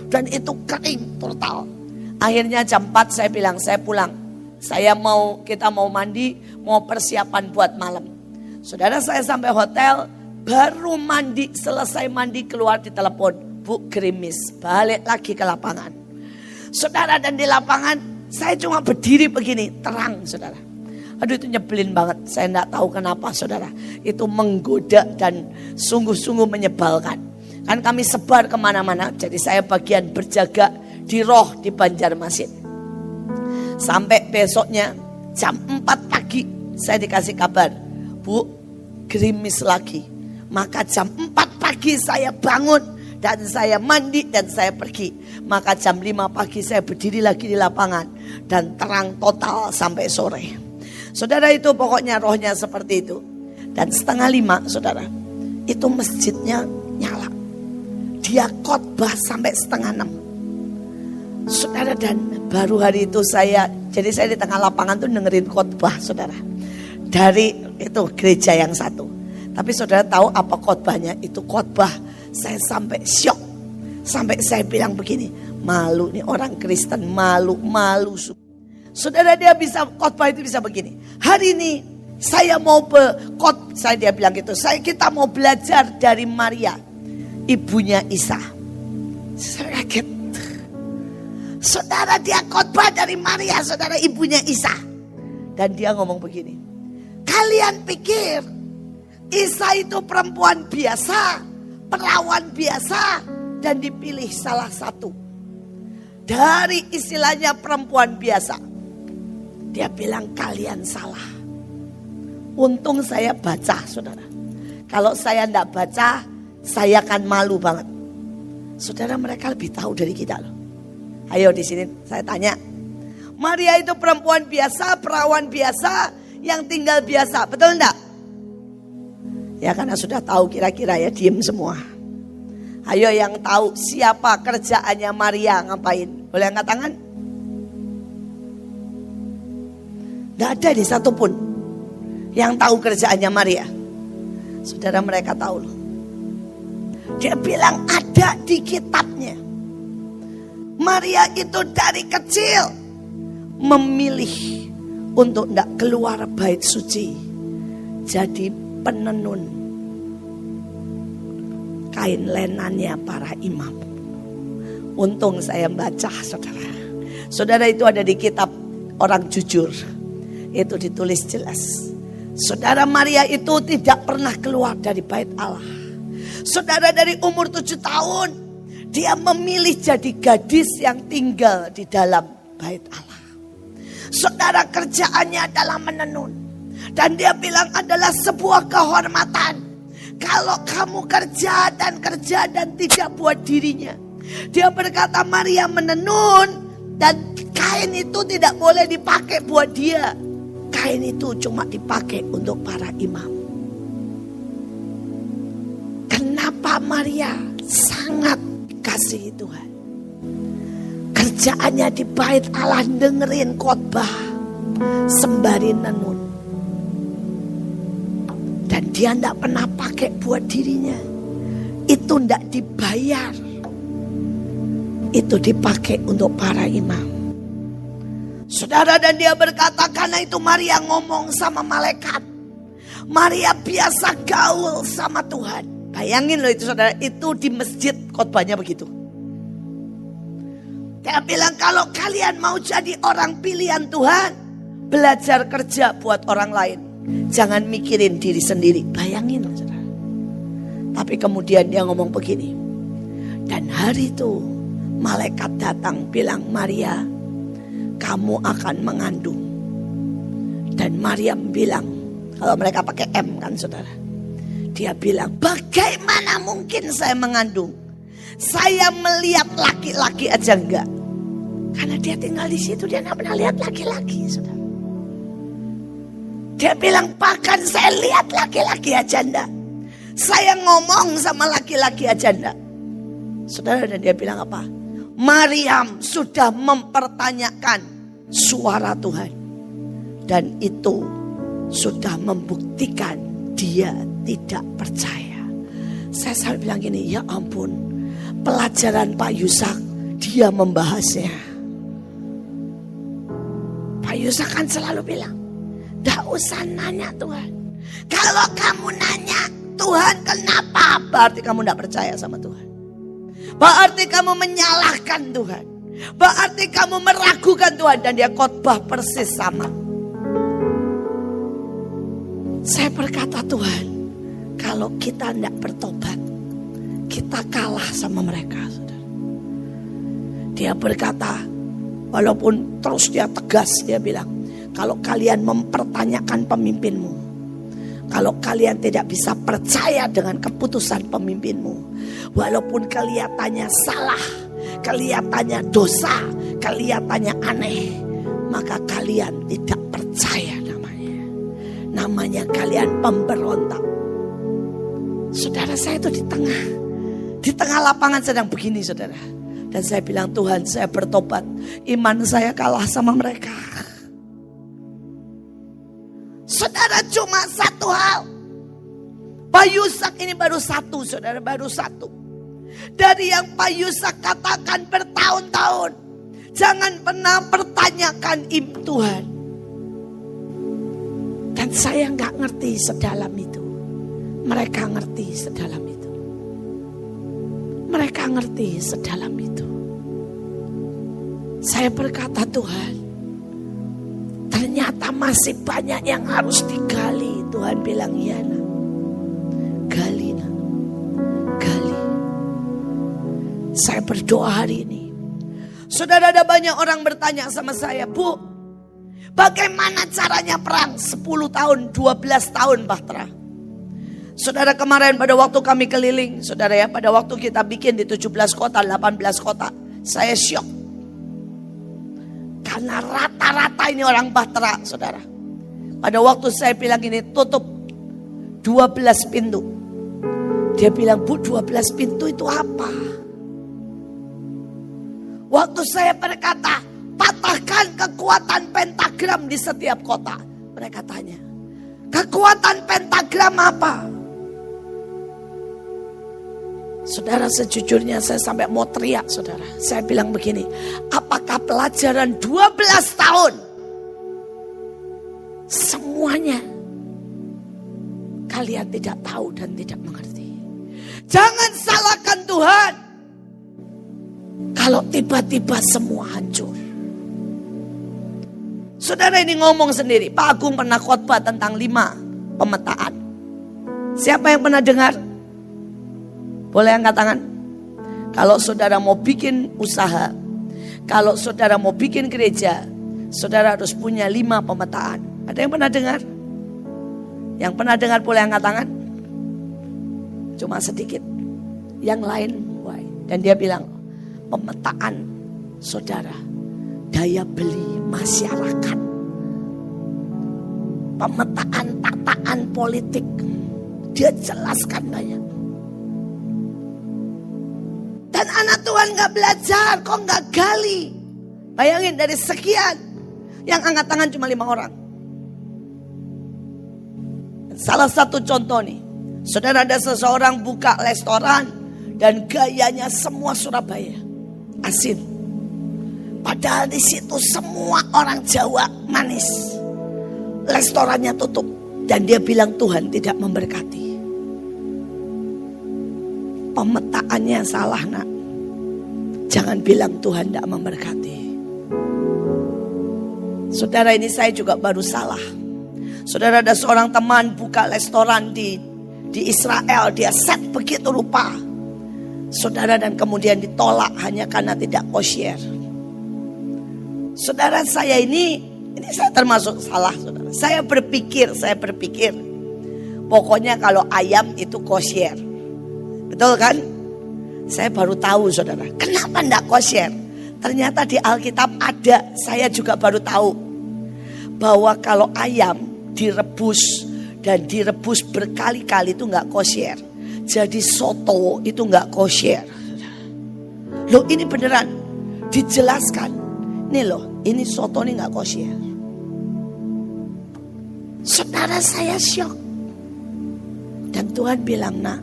Dan itu kering total. Akhirnya jam 4 saya bilang saya pulang. Kita mau mandi, mau persiapan buat malam. Saudara, saya sampai hotel, baru mandi, selesai mandi keluar di telepon. Bu, gerimis, balik lagi ke lapangan. Saudara, dan di lapangan saya cuma berdiri begini, terang saudara. Aduh, itu nyebelin banget, saya tidak tahu kenapa saudara. Itu menggoda dan sungguh-sungguh menyebalkan. Kan kami sebar kemana-mana, jadi saya bagian berjaga di Roh di Banjarmasin. Sampai besoknya jam 4 pagi saya dikasih kabar, Bu, gerimis lagi. Maka jam 4 pagi saya bangun dan saya mandi dan saya pergi. Maka jam 5 pagi saya berdiri lagi di lapangan dan terang total sampai sore. Saudara, itu pokoknya rohnya seperti itu. Dan 4:30 saudara, itu masjidnya nyala. Dia khotbah sampai 5:30. Saudara, dan baru hari itu saya di tengah lapangan tuh dengerin khotbah saudara. Dari itu gereja yang satu. Tapi saudara tahu apa khotbahnya? Itu khotbah saya sampai syok. Sampai saya bilang begini, malu nih orang Kristen, malu. Saudara, dia bisa khotbah itu bisa begini. Hari ini saya mau dia bilang gitu. Kita mau belajar dari Maria, ibunya Isa. Saya kaget. Saudara, dia khotbah dari Maria, saudara, ibunya Isa. Dan dia ngomong begini. Kalian pikir Isa itu perempuan biasa, perawan biasa, dan dipilih salah satu dari istilahnya perempuan biasa. Dia bilang kalian salah. Untung saya baca saudara. Kalau saya tidak baca, saya akan malu banget. Saudara, mereka lebih tahu dari kita loh. Ayo di sini saya tanya. Maria itu perempuan biasa, perawan biasa, yang tinggal biasa, betul enggak? Ya karena sudah tahu kira-kira ya, diem semua. Ayo yang tahu siapa kerjaannya Maria ngapain? Boleh angkat tangan? Tidak ada nih satupun yang tahu kerjaannya Maria. Saudara, mereka tahu loh. Dia bilang ada di kitabnya. Maria itu dari kecil memilih untuk tidak keluar bait suci. Jadi penenun kain lenannya para imam. Untung saya baca saudara. Saudara, itu ada di kitab Orang Jujur. Itu ditulis jelas. Saudara, Maria itu tidak pernah keluar dari bait Allah. Saudara, dari umur 7 tahun dia memilih jadi gadis yang tinggal di dalam bait Allah. Saudara, kerjaannya adalah menenun. Dan dia bilang adalah sebuah kehormatan. Kalau kamu kerja dan tidak buat dirinya. Dia berkata Maria menenun dan kain itu tidak boleh dipakai buat dia. Kain itu cuma dipakai untuk para imam. Kenapa Maria sangat dikasihi Tuhan? Kerjaannya di bait Allah dengerin khotbah sembari nenun. Dan dia tidak pernah pakai buat dirinya. Itu tidak dibayar. Itu dipakai untuk para imam. Saudara, dan dia berkata karena itu Maria ngomong sama malaikat. Maria biasa gaul sama Tuhan. Bayangin loh itu saudara, itu di masjid khotbahnya begitu. Dia bilang kalau kalian mau jadi orang pilihan Tuhan, belajar kerja buat orang lain. Jangan mikirin diri sendiri. Bayangin saudara. Tapi kemudian dia ngomong begini. Dan hari itu malaikat datang bilang Maria, kamu akan mengandung. Dan Maria bilang, kalau mereka pakai M kan saudara. Dia bilang bagaimana mungkin saya mengandung. Saya melihat laki-laki aja enggak. Karena dia tinggal di situ, dia enggak pernah lihat laki-laki, saudara. Dia bilang bahkan saya lihat laki-laki aja enggak. Saya ngomong sama laki-laki aja enggak. Saudara, dan dia bilang apa? Maryam sudah mempertanyakan suara Tuhan. Dan itu sudah membuktikan dia tidak percaya. Saya selalu bilang gini, ya ampun. Pelajaran Pak Yusak, dia membahasnya. Pak Yusak kan selalu bilang, gak usah nanya Tuhan. Kalau kamu nanya Tuhan kenapa, berarti kamu gak percaya sama Tuhan. Berarti kamu menyalahkan Tuhan. Berarti kamu meragukan Tuhan. Dan dia khotbah persis sama. Saya berkata Tuhan, kalau kita tidak bertobat, kita kalah sama mereka, saudara. Dia berkata, walaupun terus dia tegas, dia bilang, kalau kalian mempertanyakan pemimpinmu, kalau kalian tidak bisa percaya dengan keputusan pemimpinmu, walaupun kelihatannya salah, kelihatannya dosa, kelihatannya aneh, maka kalian tidak percaya namanya. Namanya kalian pemberontak. Saudara, saya itu di tengah lapangan sedang begini saudara. Dan saya bilang Tuhan, saya bertobat. Iman saya kalah sama mereka. Saudara, cuma satu hal. Pak Yusak ini baru satu saudara, baru satu. Dari yang Pak Yusak katakan bertahun-tahun. Jangan pernah pertanyakan Tuhan. Dan saya gak ngerti sedalam itu. Mereka ngerti sedalam itu. Mereka ngerti sedalam itu. Saya berkata Tuhan, ternyata masih banyak yang harus digali. Tuhan bilang iya nak. Gali nak. Gali. Saya berdoa hari ini. Saudara, ada banyak orang bertanya sama saya, Bu, bagaimana caranya perang 10 tahun, 12 tahun Bahtera? Saudara, kemarin pada waktu kami keliling, saudara ya, pada waktu kita bikin di 17 kota, 18 kota, saya syok. Karena rata-rata ini orang Bahtera, saudara. Pada waktu saya bilang ini tutup 12 pintu. Dia bilang, Bu, 12 pintu itu apa? Waktu saya berkata, patahkan kekuatan pentagram di setiap kota. Mereka tanya, kekuatan pentagram apa? Saudara, sejujurnya saya sampai mau teriak saudara. Saya bilang begini, apakah pelajaran 12 tahun semuanya kalian tidak tahu dan tidak mengerti? Jangan salahkan Tuhan kalau tiba-tiba semua hancur. Saudara, ini ngomong sendiri. Pak Agung pernah khotbah tentang 5 pemetaan. Siapa yang pernah dengar? Boleh angkat tangan. Kalau saudara mau bikin usaha, kalau saudara mau bikin gereja, saudara harus punya 5 pemetaan. Ada yang pernah dengar? Yang pernah dengar boleh angkat tangan. cuma sedikit. Yang lain why. Dan dia bilang, pemetaan saudara, daya beli masyarakat, pemetaan tataan politik, dia jelaskan banyak. Dan anak Tuhan gak belajar, kok gak gali. Bayangin dari sekian, yang angkat tangan cuma 5 orang. Salah satu contoh nih, saudara, ada seseorang buka restoran dan gayanya semua Surabaya, asin. Padahal di situ semua orang Jawa manis. Restorannya tutup dan dia bilang Tuhan tidak memberkati. Pemetaannya salah, nak. Jangan bilang Tuhan tidak memberkati. Saudara, ini saya juga baru salah. Saudara, ada seorang teman buka restoran di Israel. Dia set begitu rupa. Saudara, dan kemudian ditolak hanya karena tidak kosher. Saudara, saya ini saya termasuk salah, saudara. Saya berpikir pokoknya kalau ayam itu kosher. Betul kan? Saya baru tahu, saudara. Kenapa tidak kosher? Ternyata di Alkitab ada, saya juga baru tahu. Bahwa kalau ayam direbus dan direbus berkali-kali itu nggak kosher. Jadi soto itu nggak kosher. Loh, ini beneran dijelaskan. Nih loh, ini soto ini nggak kosher. Saudara, saya syok. Dan Tuhan bilang, nak,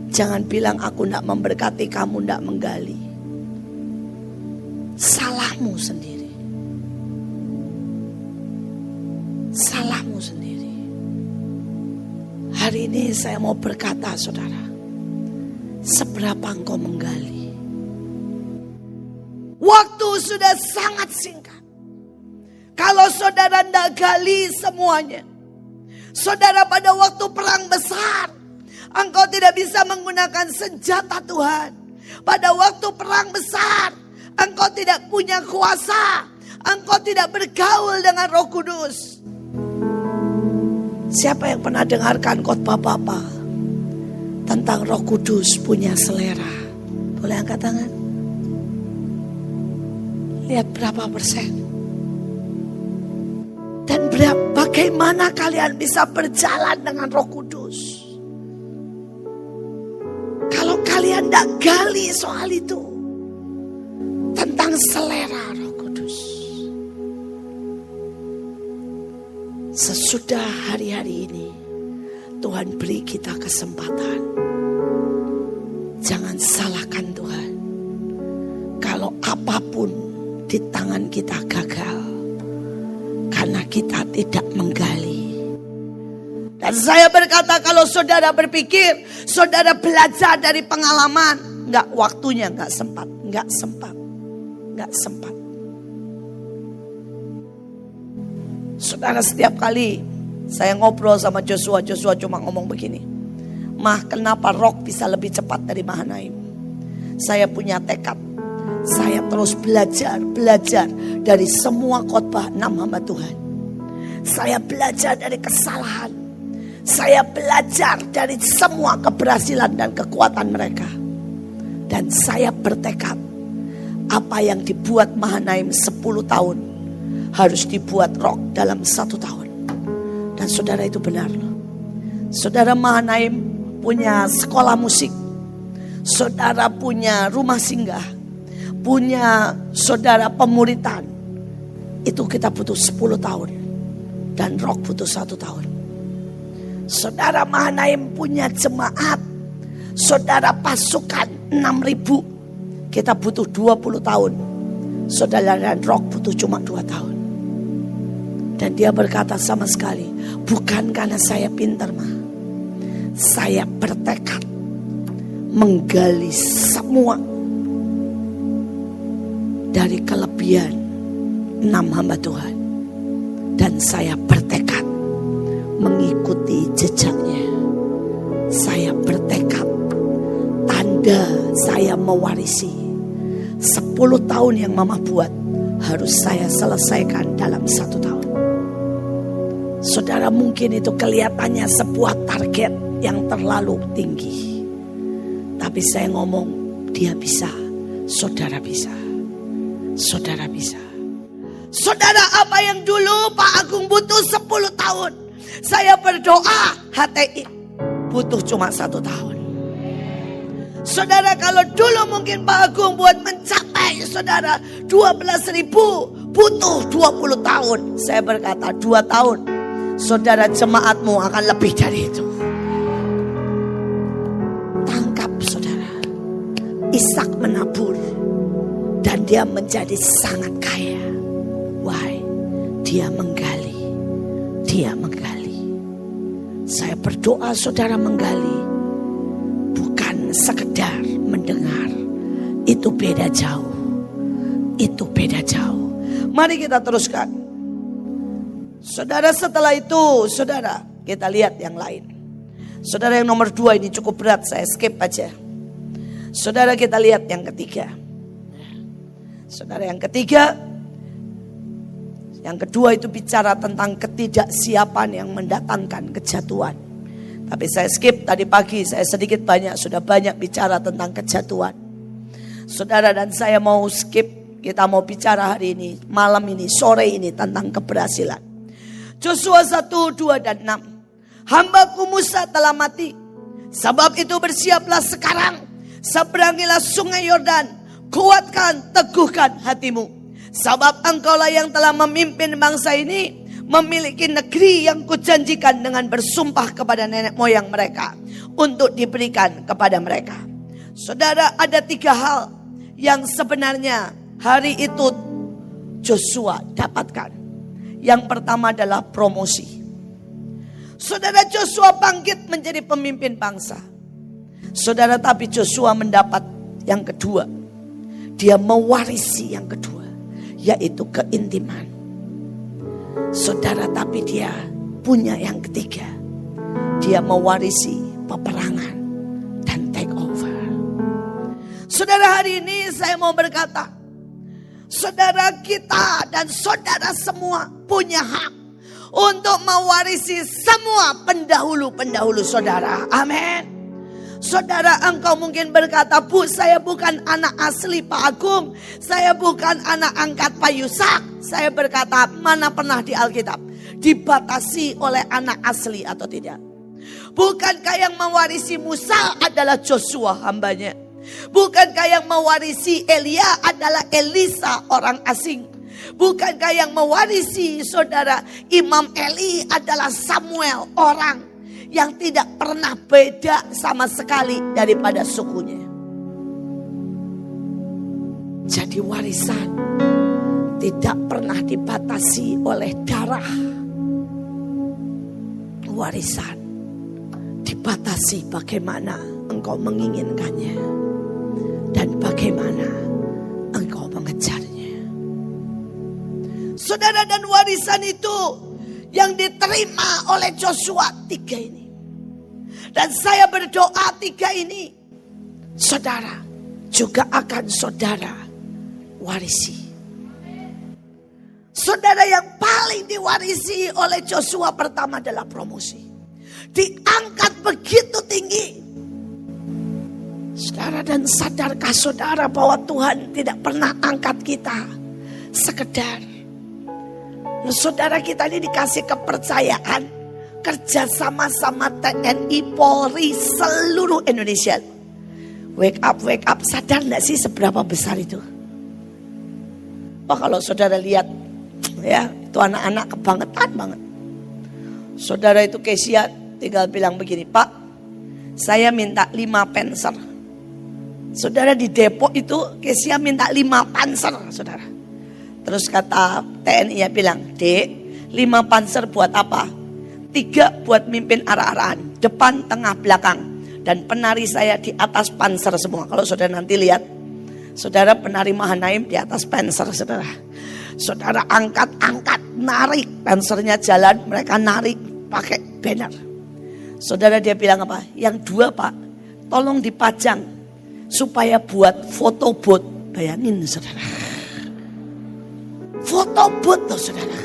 jangan bilang aku nggak memberkati kamu, nggak menggali. Salahmu sendiri. Salahmu sendiri. Hari ini saya mau berkata, saudara, seberapa engkau menggali. Waktu sudah sangat singkat. Kalau saudara tidak gali semuanya. Saudara, pada waktu perang besar, engkau tidak bisa menggunakan senjata Tuhan. Pada waktu perang besar, engkau tidak punya kuasa. Engkau tidak bergaul dengan Roh Kudus. Siapa yang pernah dengarkan khotbah Bapak tentang Roh Kudus punya selera? Boleh angkat tangan? Lihat berapa persen. Dan bagaimana kalian bisa berjalan dengan Roh Kudus? Kalau kalian tidak gali soal itu, tentang selera Roh Kudus. Sesudah hari-hari ini, Tuhan beri kita kesempatan. Jangan salahkan Tuhan. Kalau apapun di tangan kita gagal, karena kita tidak menggali. Dan saya berkata, kalau saudara berpikir, saudara belajar dari pengalaman, enggak, waktunya enggak sempat. Saudara, setiap kali saya ngobrol sama Joshua cuma ngomong begini, Mah, kenapa Rock bisa lebih cepat dari Mahanaim? Saya punya tekad. Saya terus belajar dari semua khotbah 6 hamba Tuhan. Saya belajar dari kesalahan. Saya belajar dari semua keberhasilan dan kekuatan mereka. Dan saya bertekad, apa yang dibuat Mahanaim 10 tahun harus dibuat Rock dalam 1 tahun. Dan saudara, itu benar loh. Saudara, Mahanaim punya sekolah musik. Saudara punya rumah singgah. Punya saudara pemuritan. Itu kita butuh 10 tahun. Dan Rock butuh 1 tahun. Saudara, Mahanaim punya jemaat. Saudara, pasukan 6.000. Kita butuh 20 tahun. Saudara, dan Rock butuh cuma 2 tahun. Dan dia berkata, sama sekali bukan karena saya pintar, mah. Saya bertekad menggali semua dari kelebihan 6 hamba Tuhan. Dan saya bertekad mengikuti jejaknya. Saya bertekad, tanda saya mewarisi 10 tahun yang Mama buat harus saya selesaikan dalam 1 tahun. Saudara, mungkin itu kelihatannya sebuah target yang terlalu tinggi. Tapi saya ngomong, dia bisa, saudara bisa. Saudara bisa. Saudara, apa yang dulu Pak Agung butuh 10 tahun, saya berdoa HTI butuh cuma 1 tahun. Saudara, kalau dulu mungkin Pak Agung buat mencapai saudara 12.000 butuh 20 tahun. Saya berkata 2 tahun. Saudara, jemaatmu akan lebih dari itu. Tangkap saudara. Ishak menabur dan dia menjadi sangat kaya. Why? Dia menggali. Dia menggali. Saya berdoa saudara menggali. Bukan sekedar mendengar. Itu beda jauh. Itu beda jauh. Mari kita teruskan. Saudara, setelah itu saudara, kita lihat yang lain. Saudara, yang nomor 2 ini cukup berat, saya skip aja. Saudara, kita lihat yang ketiga. Saudara, yang ketiga, yang kedua itu bicara tentang ketidaksiapan yang mendatangkan kejatuhan. Tapi saya skip tadi pagi, saya sedikit banyak sudah banyak bicara tentang kejatuhan. Saudara, dan saya mau skip, kita mau bicara hari ini, malam ini, sore ini tentang keberhasilan. Yosua 1, 2 dan 6. Hambaku Musa telah mati. Sebab itu bersiaplah sekarang. Seberangilah sungai Yordan. Kuatkan, teguhkan hatimu. Sebab engkaulah yang telah memimpin bangsa ini memiliki negeri yang kujanjikan dengan bersumpah kepada nenek moyang mereka untuk diberikan kepada mereka. Saudara, ada 3 hal yang sebenarnya hari itu Joshua dapatkan. Yang pertama adalah promosi. Saudara, Joshua bangkit menjadi pemimpin bangsa. Saudara, tapi Joshua mendapat yang kedua. Dia mewarisi yang kedua, yaitu keintiman. Saudara, tapi dia punya yang ketiga. Dia mewarisi peperangan dan take over. Saudara, hari ini saya mau berkata, saudara, kita dan saudara semua punya hak untuk mewarisi semua pendahulu-pendahulu saudara. Amin. Saudara, engkau mungkin berkata, Bu, saya bukan anak asli Pak Agung. Saya bukan anak angkat Pak Yusak. Saya berkata, mana pernah di Alkitab dibatasi oleh anak asli atau tidak? Bukankah yang mewarisi Musa adalah Joshua hambanya? Bukankah yang mewarisi Elia adalah Elisa orang asing? Bukankah yang mewarisi saudara Imam Eli adalah Samuel orang yang tidak pernah beda sama sekali daripada sukunya? Jadi warisan tidak pernah dibatasi oleh darah. Warisan dibatasi bagaimana engkau menginginkannya dan bagaimana engkau mengejarnya. Saudara, dan warisan itu yang diterima oleh Joshua 3 ini. Dan saya berdoa 3 ini, saudara, juga akan saudara warisi. Saudara, yang paling diwarisi oleh Joshua pertama adalah promosi. Diangkat begitu tinggi. Saudara, dan sadarkah saudara bahwa Tuhan tidak pernah angkat kita sekedar. Saudara, kita ini dikasih kepercayaan kerja sama-sama TNI, Polri, seluruh Indonesia. Wake up, sadar gak sih seberapa besar itu? Kalau saudara lihat, ya, itu anak-anak kebangetan banget. Saudara, itu Kesia tinggal bilang begini, Pak, saya minta 5 Panzer. Saudara, di Depok itu Kesia minta 5 Panzer, saudara. Terus kata TNI ya bilang, Dek, 5 Panzer buat apa? 3 buat mimpin arah-arahan, depan, tengah, belakang. Dan penari saya di atas Panzer semua. Kalau saudara nanti lihat, saudara, penari Mahanaim di atas Panzer, saudara. Saudara angkat, narik, Panzernya jalan, mereka narik pakai banner. Saudara, dia bilang apa? Yang 2, Pak, tolong dipajang supaya buat foto booth. Bayangin, saudara. Foto booth loh, saudara.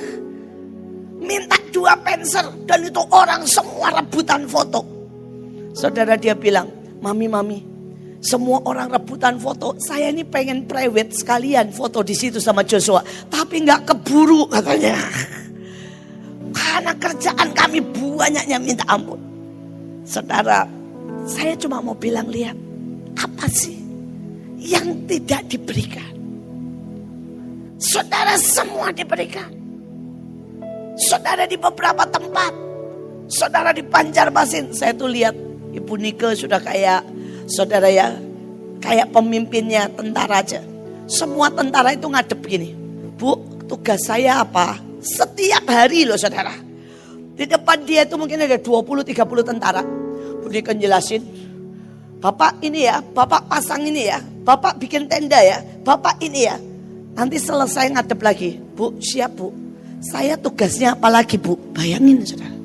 Minta 2 Panzer dan itu orang semua rebutan foto. Saudara, dia bilang, Mami, Semua orang rebutan foto. Saya ini pengen private sekalian foto di situ sama Joshua. Tapi nggak keburu katanya. Karena kerjaan kami banyaknya minta ampun. Saudara, saya cuma mau bilang, lihat. Apa sih yang tidak diberikan? Saudara, semua diberikan. Saudara, di beberapa tempat. Saudara, di Banjarmasin. Saya tuh lihat Ibu Nike sudah kayak, saudara ya, kayak pemimpinnya tentara aja. Semua tentara itu ngadep gini. Bu, tugas saya apa? Setiap hari loh saudara. Di depan dia itu mungkin ada 20-30 tentara. Bu Nike jelasin. Bapak ini ya, Bapak pasang ini ya. Bapak bikin tenda ya. Bapak ini ya. Nanti selesai ngadep lagi. Bu, siap bu. Saya tugasnya apa lagi bu? Bayangin saudara.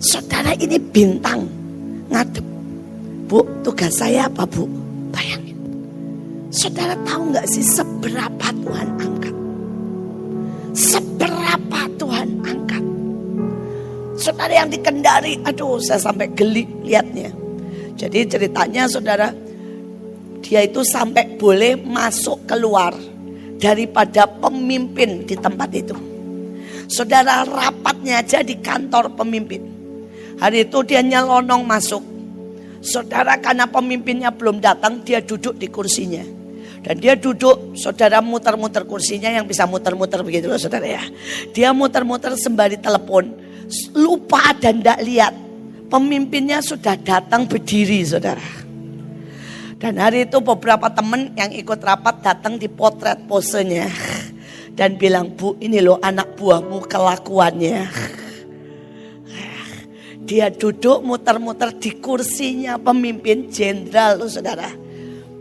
Saudara, ini bintang ngadep. Bu, tugas saya apa bu? Bayangin. Saudara tahu gak sih seberapa Tuhan angkat? Seberapa Tuhan angkat? Saudara, yang dikendari, aduh saya sampai geli lihatnya. Jadi ceritanya saudara, dia itu sampai boleh masuk keluar daripada pemimpin di tempat itu. Saudara, rapatnya aja di kantor pemimpin. Hari itu dia nyelonong masuk. Saudara, karena pemimpinnya belum datang, dia duduk di kursinya. Dan dia duduk, saudara, muter-muter kursinya, yang bisa muter-muter begitu loh saudara ya. Dia muter-muter sembari telepon. Lupa dan tidak lihat. Pemimpinnya sudah datang berdiri saudara. Dan hari itu beberapa teman yang ikut rapat datang di potret posenya. Dan bilang, bu ini loh anak buahmu kelakuannya. Dia duduk muter-muter di kursinya pemimpin jenderal loh saudara.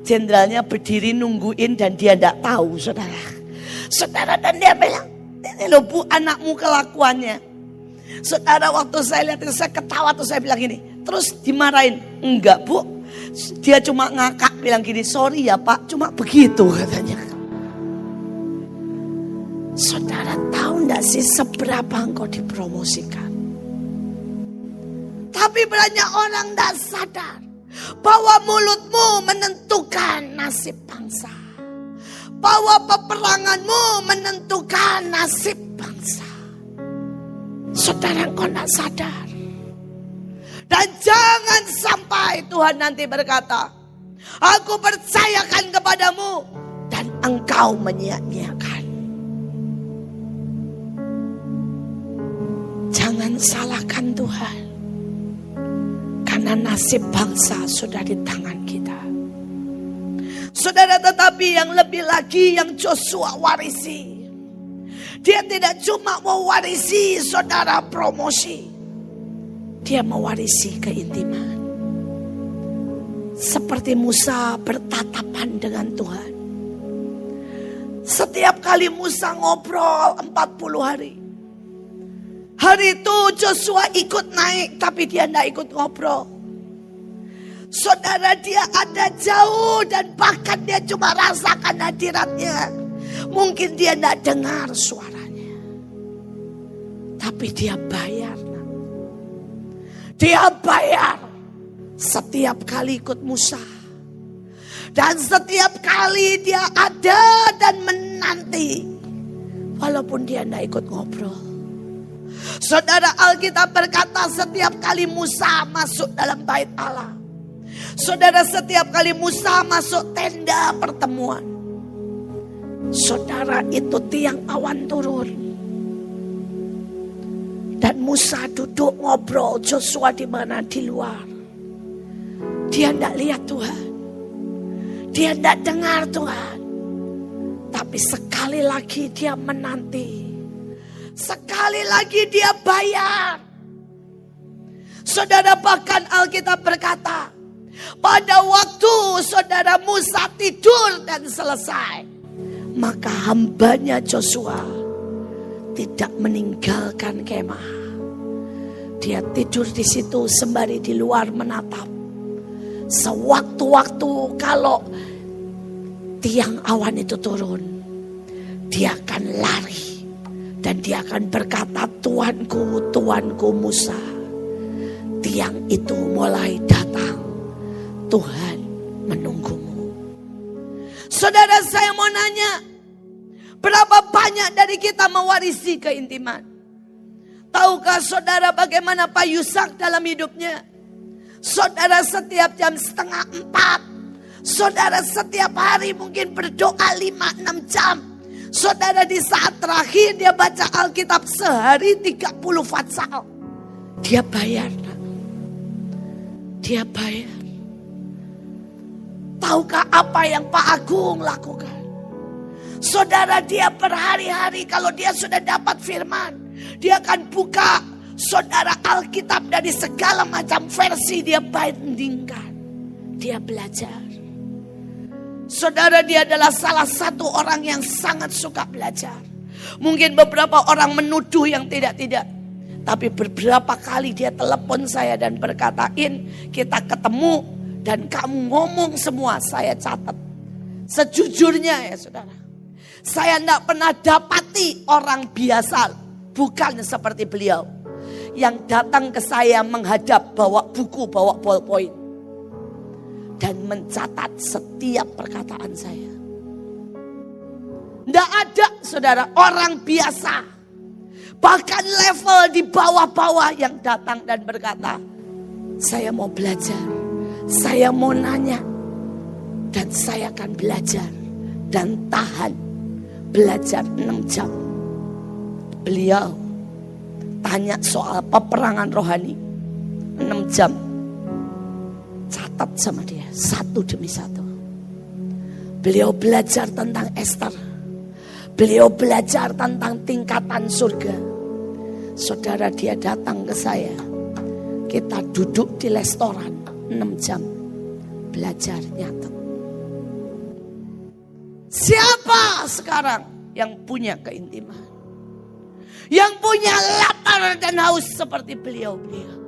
Jenderalnya berdiri nungguin dan dia tidak tahu saudara. Saudara, dan dia bilang, ini loh bu anakmu kelakuannya. Saudara, waktu saya lihat itu saya ketawa tuh, saya bilang gini, terus dimarahin. Enggak bu, dia cuma ngakak bilang gini, sorry ya pak, cuma begitu katanya. Saudara tahu enggak sih seberapa engkau dipromosikan? Tapi banyak orang enggak sadar bahwa mulutmu menentukan nasib bangsa. Bahwa peperanganmu menentukan nasib bangsa. Saudara, engkau enggak sadar. Dan jangan sampai Tuhan nanti berkata, aku percayakan kepadamu dan engkau menyia-nyiakan. Jangan salahkan Tuhan. Karena nasib bangsa sudah di tangan kita. Saudara, tetapi yang lebih lagi yang Joshua warisi. Dia tidak cuma mewarisi saudara promosi. Dia mewarisi keintiman. Seperti Musa bertatapan dengan Tuhan. Setiap kali Musa ngobrol 40 hari. Hari itu Joshua ikut naik tapi dia tidak ikut ngobrol. Saudara, dia ada jauh dan bahkan dia cuma rasakan hadiratnya. Mungkin dia tidak dengar suaranya. Tapi dia bayar. Dia bayar setiap kali ikut Musa. Dan setiap kali dia ada dan menanti. Walaupun dia tidak ikut ngobrol. Saudara, Alkitab berkata setiap kali Musa masuk dalam bait Allah. Saudara, setiap kali Musa masuk tenda pertemuan. Saudara, itu tiang awan turun. Dan Musa duduk ngobrol, Joshua di mana? Di luar. Dia tidak lihat Tuhan. Dia tidak dengar Tuhan. Tapi sekali lagi dia menanti. Sekali lagi dia bayar. Saudara, bahkan Alkitab berkata, pada waktu saudara Musa tidur dan selesai, maka hambanya Joshua tidak meninggalkan kemah. Dia tidur di situ sembari di luar menatap. Sewaktu-waktu kalau tiang awan itu turun, dia akan lari. Dan dia akan berkata, Tuanku, Tuanku Musa. Tiang itu mulai datang. Tuhan menunggumu. Saudara, saya mau nanya, berapa banyak dari kita mewarisi keintiman? Tahukah saudara bagaimana Pak Yusak dalam hidupnya? Saudara setiap jam 3:30, saudara setiap hari mungkin berdoa 5-6 jam. Saudara di saat terakhir dia baca Alkitab sehari 30 fatsal. Dia bayar. Dia bayar. Tahukah apa yang Pak Agung lakukan? Saudara, dia berhari-hari kalau dia sudah dapat firman, dia akan buka saudara Alkitab dari segala macam versi, dia bandingkan. Dia belajar. Saudara, dia adalah salah satu orang yang sangat suka belajar. Mungkin beberapa orang menuduh yang tidak-tidak. Tapi beberapa kali dia telepon saya dan berkatain, kita ketemu dan kamu ngomong semua, saya catat. Sejujurnya ya saudara, saya tidak pernah dapati orang biasa, bukan seperti beliau. Yang datang ke saya menghadap, bawa buku, bawa ballpoint. Dan mencatat setiap perkataan saya. Tidak ada saudara orang biasa, bahkan level di bawah-bawah yang datang dan berkata, saya mau belajar, saya mau nanya, dan saya akan belajar dan tahan belajar 6 jam. Beliau tanya soal peperangan rohani 6 jam. Catat sama dia satu demi satu. Beliau belajar tentang Esther. Beliau belajar tentang tingkatan surga. Saudara, dia datang ke saya. Kita duduk di restoran 6 jam. Belajar nyatet. Siapa sekarang yang punya keintiman? Yang punya lapar dan haus seperti beliau-beliau?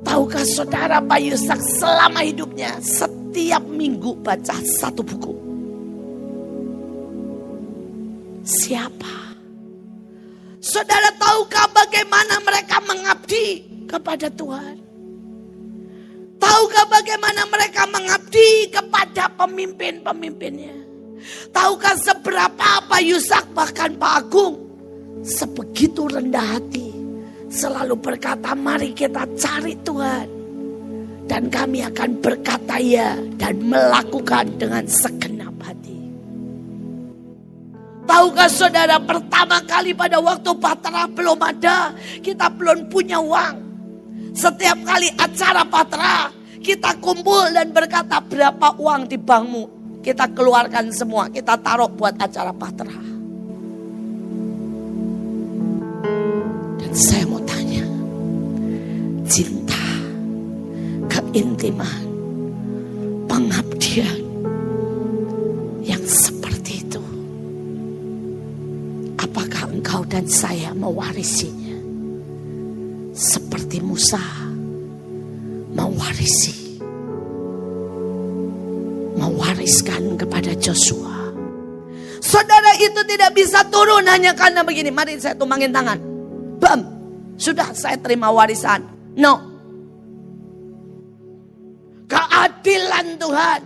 Tahukah saudara, Pak Yusak selama hidupnya setiap minggu baca 1 buku. Siapa? Saudara, tahukah bagaimana mereka mengabdi kepada Tuhan? Tahukah bagaimana mereka mengabdi kepada pemimpin-pemimpinnya? Tahukah seberapa Pak Yusak bahkan Pak Agung sebegitu rendah hati, selalu berkata, mari kita cari Tuhan, dan kami akan berkata ya dan melakukan dengan segenap hati. Tahukah saudara, pertama kali pada waktu Patra belum ada, kita belum punya uang. Setiap kali acara Patra, kita kumpul dan berkata, berapa uang di bankmu? Kita keluarkan semua, kita taruh buat acara Patra. Dan saya mau tanya, cinta, keintiman, pengabdian yang seperti itu, apakah engkau dan saya mewarisinya? Seperti Musa mewariskan kepada Joshua. Saudara, itu tidak bisa turun hanya karena begini, mari saya tumbangin tangan. Bam, sudah saya terima warisan. No. Keadilan Tuhan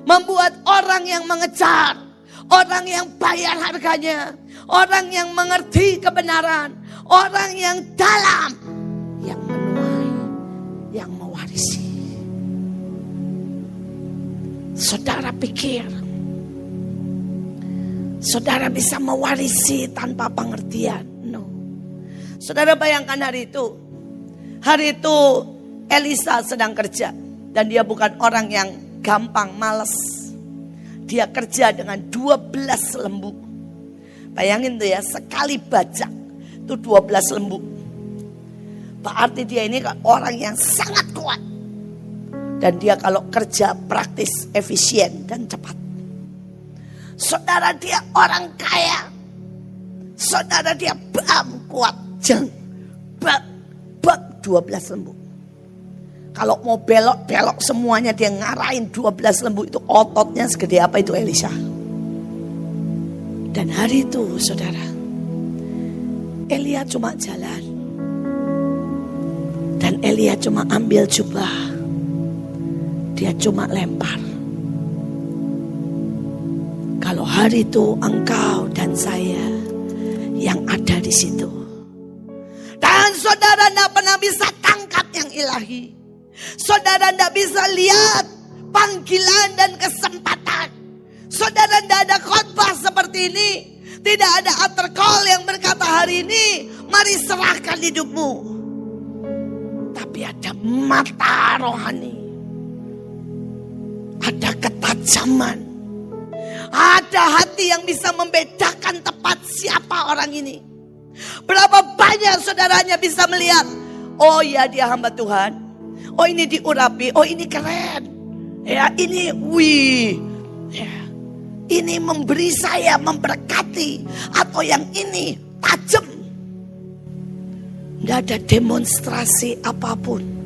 membuat orang yang mengejar, orang yang bayar harganya, orang yang mengerti kebenaran, orang yang dalam, yang menuai, yang mewarisi. Saudara pikir saudara bisa mewarisi tanpa pengertian? No. Saudara bayangkan hari itu Elisa sedang kerja. Dan dia bukan orang yang gampang malas. Dia kerja dengan 12 lembu. Bayangin tuh ya, sekali bajak itu 12 lembu. Berarti dia ini orang yang sangat kuat. Dan dia kalau kerja praktis, efisien dan cepat. Saudara, dia orang kaya. Saudara, dia kuat. Jeng. Bak 12 lembu. Kalau mau belok semuanya dia ngarahin 12 lembu itu, ototnya segede apa itu Elisa. Dan hari itu saudara, Elia cuma jalan. Dan Elia cuma ambil jubah. dia cuma lempar. Kalau hari itu engkau dan saya yang ada di situ. Dan saudara tidak pernah bisa tangkap yang ilahi. Saudara tidak bisa lihat panggilan dan kesempatan. Saudara tidak ada khotbah seperti ini. Tidak ada altar call yang berkata hari ini mari serahkan hidupmu. Tapi ada mata rohani. Ada ketajaman. Ada hati yang bisa membedakan tepat siapa orang ini. Berapa banyak saudaranya bisa melihat, oh ya dia hamba Tuhan. Oh ini diurapi, oh ini keren. Ya ini wih. Ya. Ini memberi saya, memberkati. Atau yang ini tajam. Tidak ada demonstrasi apapun.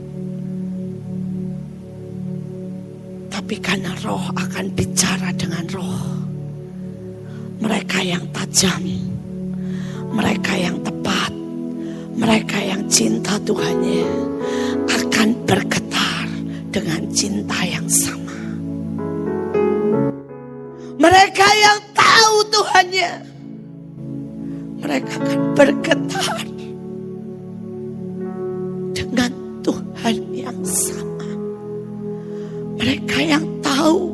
Tapi karena roh akan bicara dengan roh. Mereka yang tajam. Mereka yang tepat. Mereka yang cinta Tuhannya. Akan bergetar dengan cinta yang sama. Mereka yang tahu Tuhannya. Mereka akan bergetar dengan Tuhan yang sama. Mereka yang tahu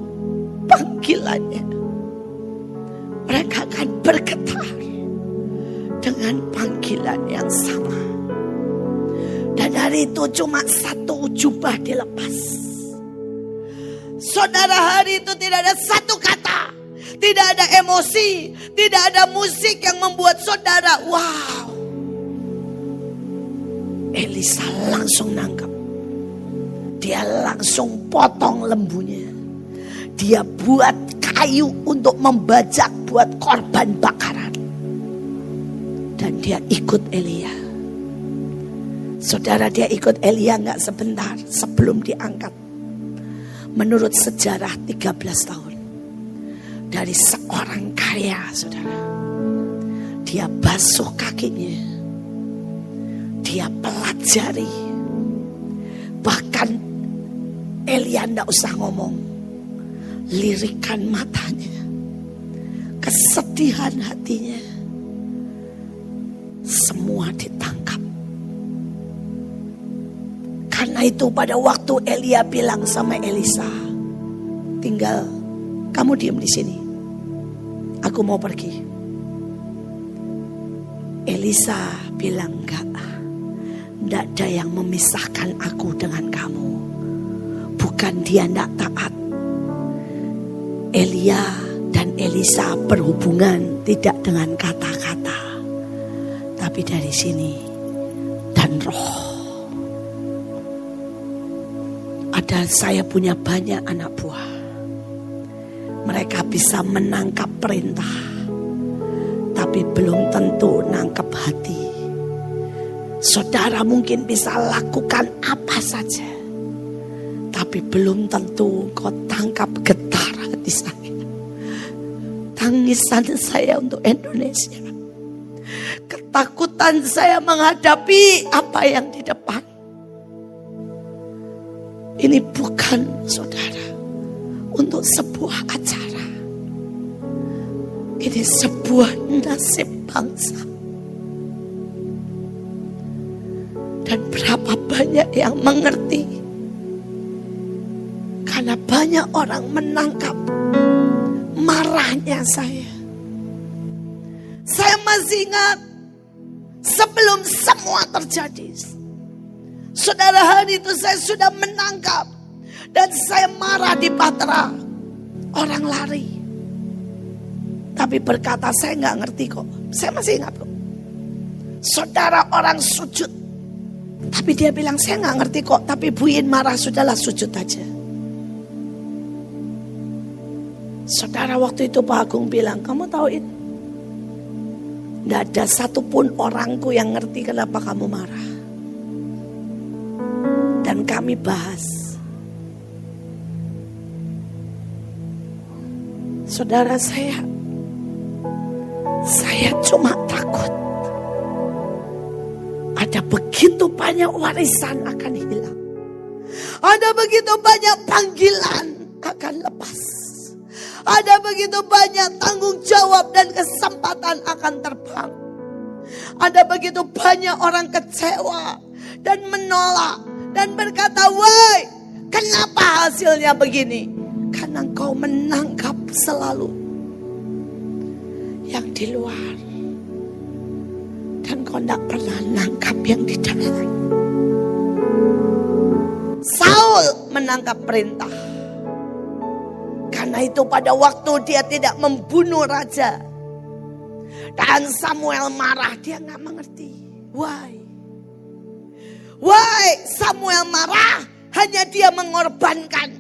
panggilannya. Mereka akan bergetar dengan panggilan yang sama. Dan hari itu cuma satu jubah dilepas. Saudara, hari itu tidak ada satu kata. Tidak ada emosi. Tidak ada musik yang membuat saudara wow. Elisa langsung nangkap. Dia langsung potong lembunya. Dia buat kayu untuk membajak buat korban bakaran. Dan dia ikut Elia. Saudara, dia ikut Elia gak sebentar sebelum diangkat. Menurut sejarah 13 tahun. Dari seorang kaya, saudara. Dia basuh kakinya. Dia pelajari. Bahkan Elia tidak usah ngomong. Lirikan matanya. Kesedihan hatinya. Semua ditangkap. Karena itu pada waktu Elia bilang sama Elisa. Tinggal kamu diam di sini. Aku mau pergi. Elisa bilang enggak. Tidak ada yang memisahkan aku dengan kamu. Bukan dia tidak taat. Elia dan Elisa berhubungan tidak dengan kata-kata. Tapi dari sini dan roh. Saya punya banyak anak buah. Mereka bisa menangkap perintah. Tapi belum tentu nangkap hati. Saudara mungkin bisa lakukan apa saja. Tapi belum tentu kau tangkap getar hati saya. Tangisan saya untuk Indonesia. Ketakutan saya menghadapi apa yang di depan. Ini bukan, saudara, untuk sebuah acara. Ini sebuah nasib bangsa. Dan berapa banyak yang mengerti. Karena banyak orang menangkap marahnya saya. Saya masih ingat sebelum semua terjadi. Saudara, hari itu saya sudah menangkap. Dan saya marah di Patra. Orang lari. Tapi berkata, saya gak ngerti kok. Saya masih ingat kok. Saudara, orang sujud. Tapi dia bilang, saya gak ngerti kok. Tapi Buin marah, sudahlah sujud aja. Saudara, waktu itu Pak Agung bilang, kamu tahu itu? Tidak ada satupun orangku yang ngerti kenapa kamu marah. Dan kami bahas. Saudara, saya cuma takut. Ada begitu banyak warisan akan hilang. Ada begitu banyak panggilan akan lepas. Ada begitu banyak tanggung jawab dan kesempatan akan terbang. Ada begitu banyak orang kecewa dan menolak dan berkata, "Woi, kenapa hasilnya begini?" Karena engkau menangkap selalu yang di luar. Dan kau tidak pernah nangkap yang di dalam. Saul menangkap perintah. Karena itu pada waktu dia tidak membunuh raja. Dan Samuel marah, dia gak mengerti. Why? Samuel marah, hanya dia mengorbankan.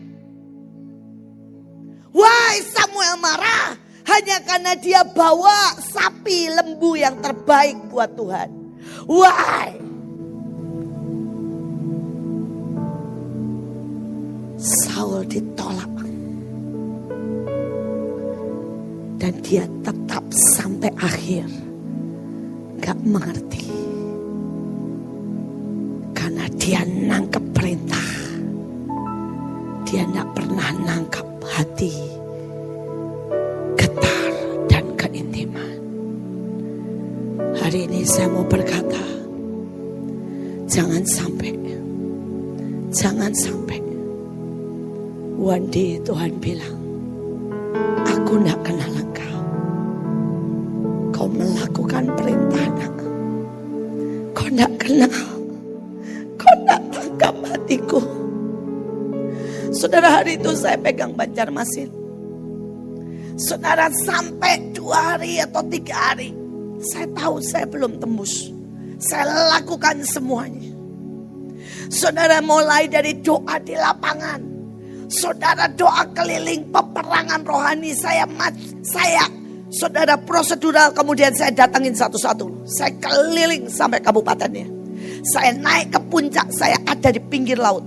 Why Samuel marah? Hanya karena dia bawa sapi lembu yang terbaik buat Tuhan. Why? Saul ditolak. Dan dia tetap sampai akhir gak mengerti. Karena dia nangkep perintah. Dia gak pernah nangkep hati, getar dan keintiman. Hari ini saya mau berkata, jangan sampai one day Tuhan bilang, aku gak kenal engkau. Kau melakukan perintah aku. Kau gak kenal. Kau gak tangkap hatiku. Saudara, hari itu saya pegang Banjarmasin. Saudara, sampai 2 hari atau 3 hari, saya tahu saya belum tembus. Saya lakukan semuanya. Saudara, mulai dari doa di lapangan. Saudara, doa keliling peperangan rohani saudara, prosedural, kemudian saya datangin satu-satu. Saya keliling sampai kabupatennya. Saya naik ke puncak, saya ada di pinggir laut.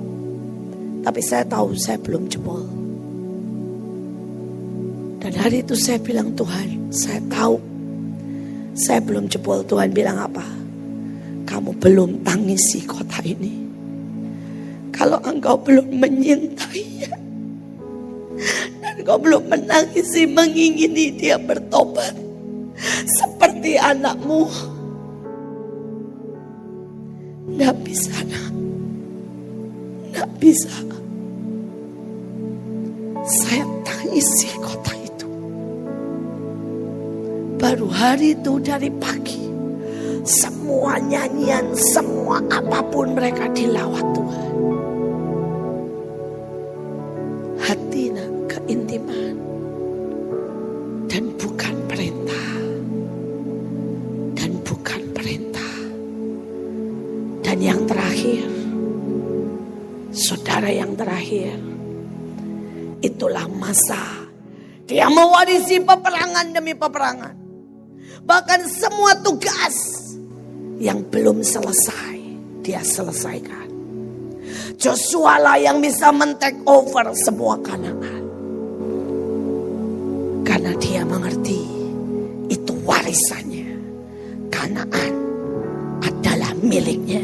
Tapi saya tahu saya belum jebol. Dan hari itu saya bilang, Tuhan, saya tahu saya belum jebol. Tuhan bilang apa? Kamu belum tangisi kota ini. Kalau engkau belum menyintainya, dan engkau belum menangisi, mengingini dia bertobat seperti anakmu, nggak bisa, nggak bisa. Saya tangisi kota itu. Baru hari itu dari pagi, semua nyanyian, semua apapun mereka dilawat Tuhan. Hatinya keintiman dan bukan perintah. Dan bukan perintah. Dan yang terakhir, saudara, yang terakhir, itulah masa dia mewarisi peperangan demi peperangan. Bahkan semua tugas yang belum selesai, dia selesaikan. Joshua lah yang bisa men-take over semua Kanaan. Karena dia mengerti itu warisannya. Kanaan adalah miliknya.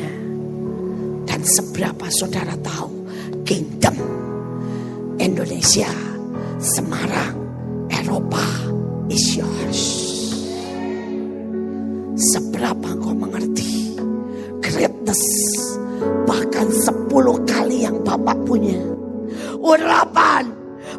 Dan seberapa saudara tahu kingdom Indonesia, Semarang, Eropa is yours. Seberapa kau mengerti greatness, bahkan 10 kali yang Bapak punya. Urapan,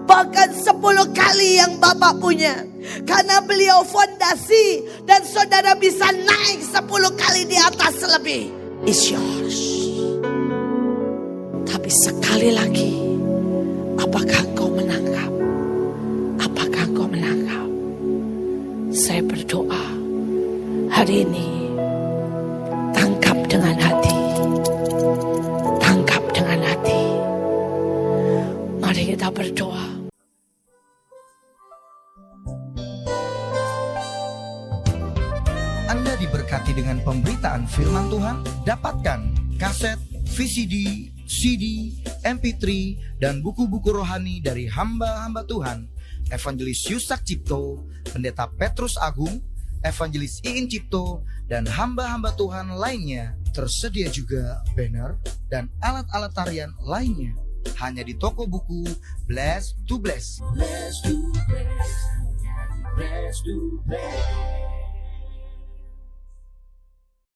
bahkan 10 kali yang Bapak punya. Karena beliau fondasi dan saudara bisa naik 10 kali di atas lebih. Is yours. Tapi sekali lagi, apakah engkau menangkap? Apakah engkau menangkap? Saya berdoa hari ini, tangkap dengan hati. Tangkap dengan hati. Mari kita berdoa. Anda diberkati dengan pemberitaan firman Tuhan. Dapatkan kaset, VCD, CD, MP3, dan buku-buku rohani dari hamba-hamba Tuhan, Evangelis Yusak Cipto, Pendeta Petrus Agung, Evangelis Iin Cipto, dan hamba-hamba Tuhan lainnya. Tersedia juga banner dan alat-alat tarian lainnya. hanya di toko buku Bless to Bless. Bless to bless, bless to bless.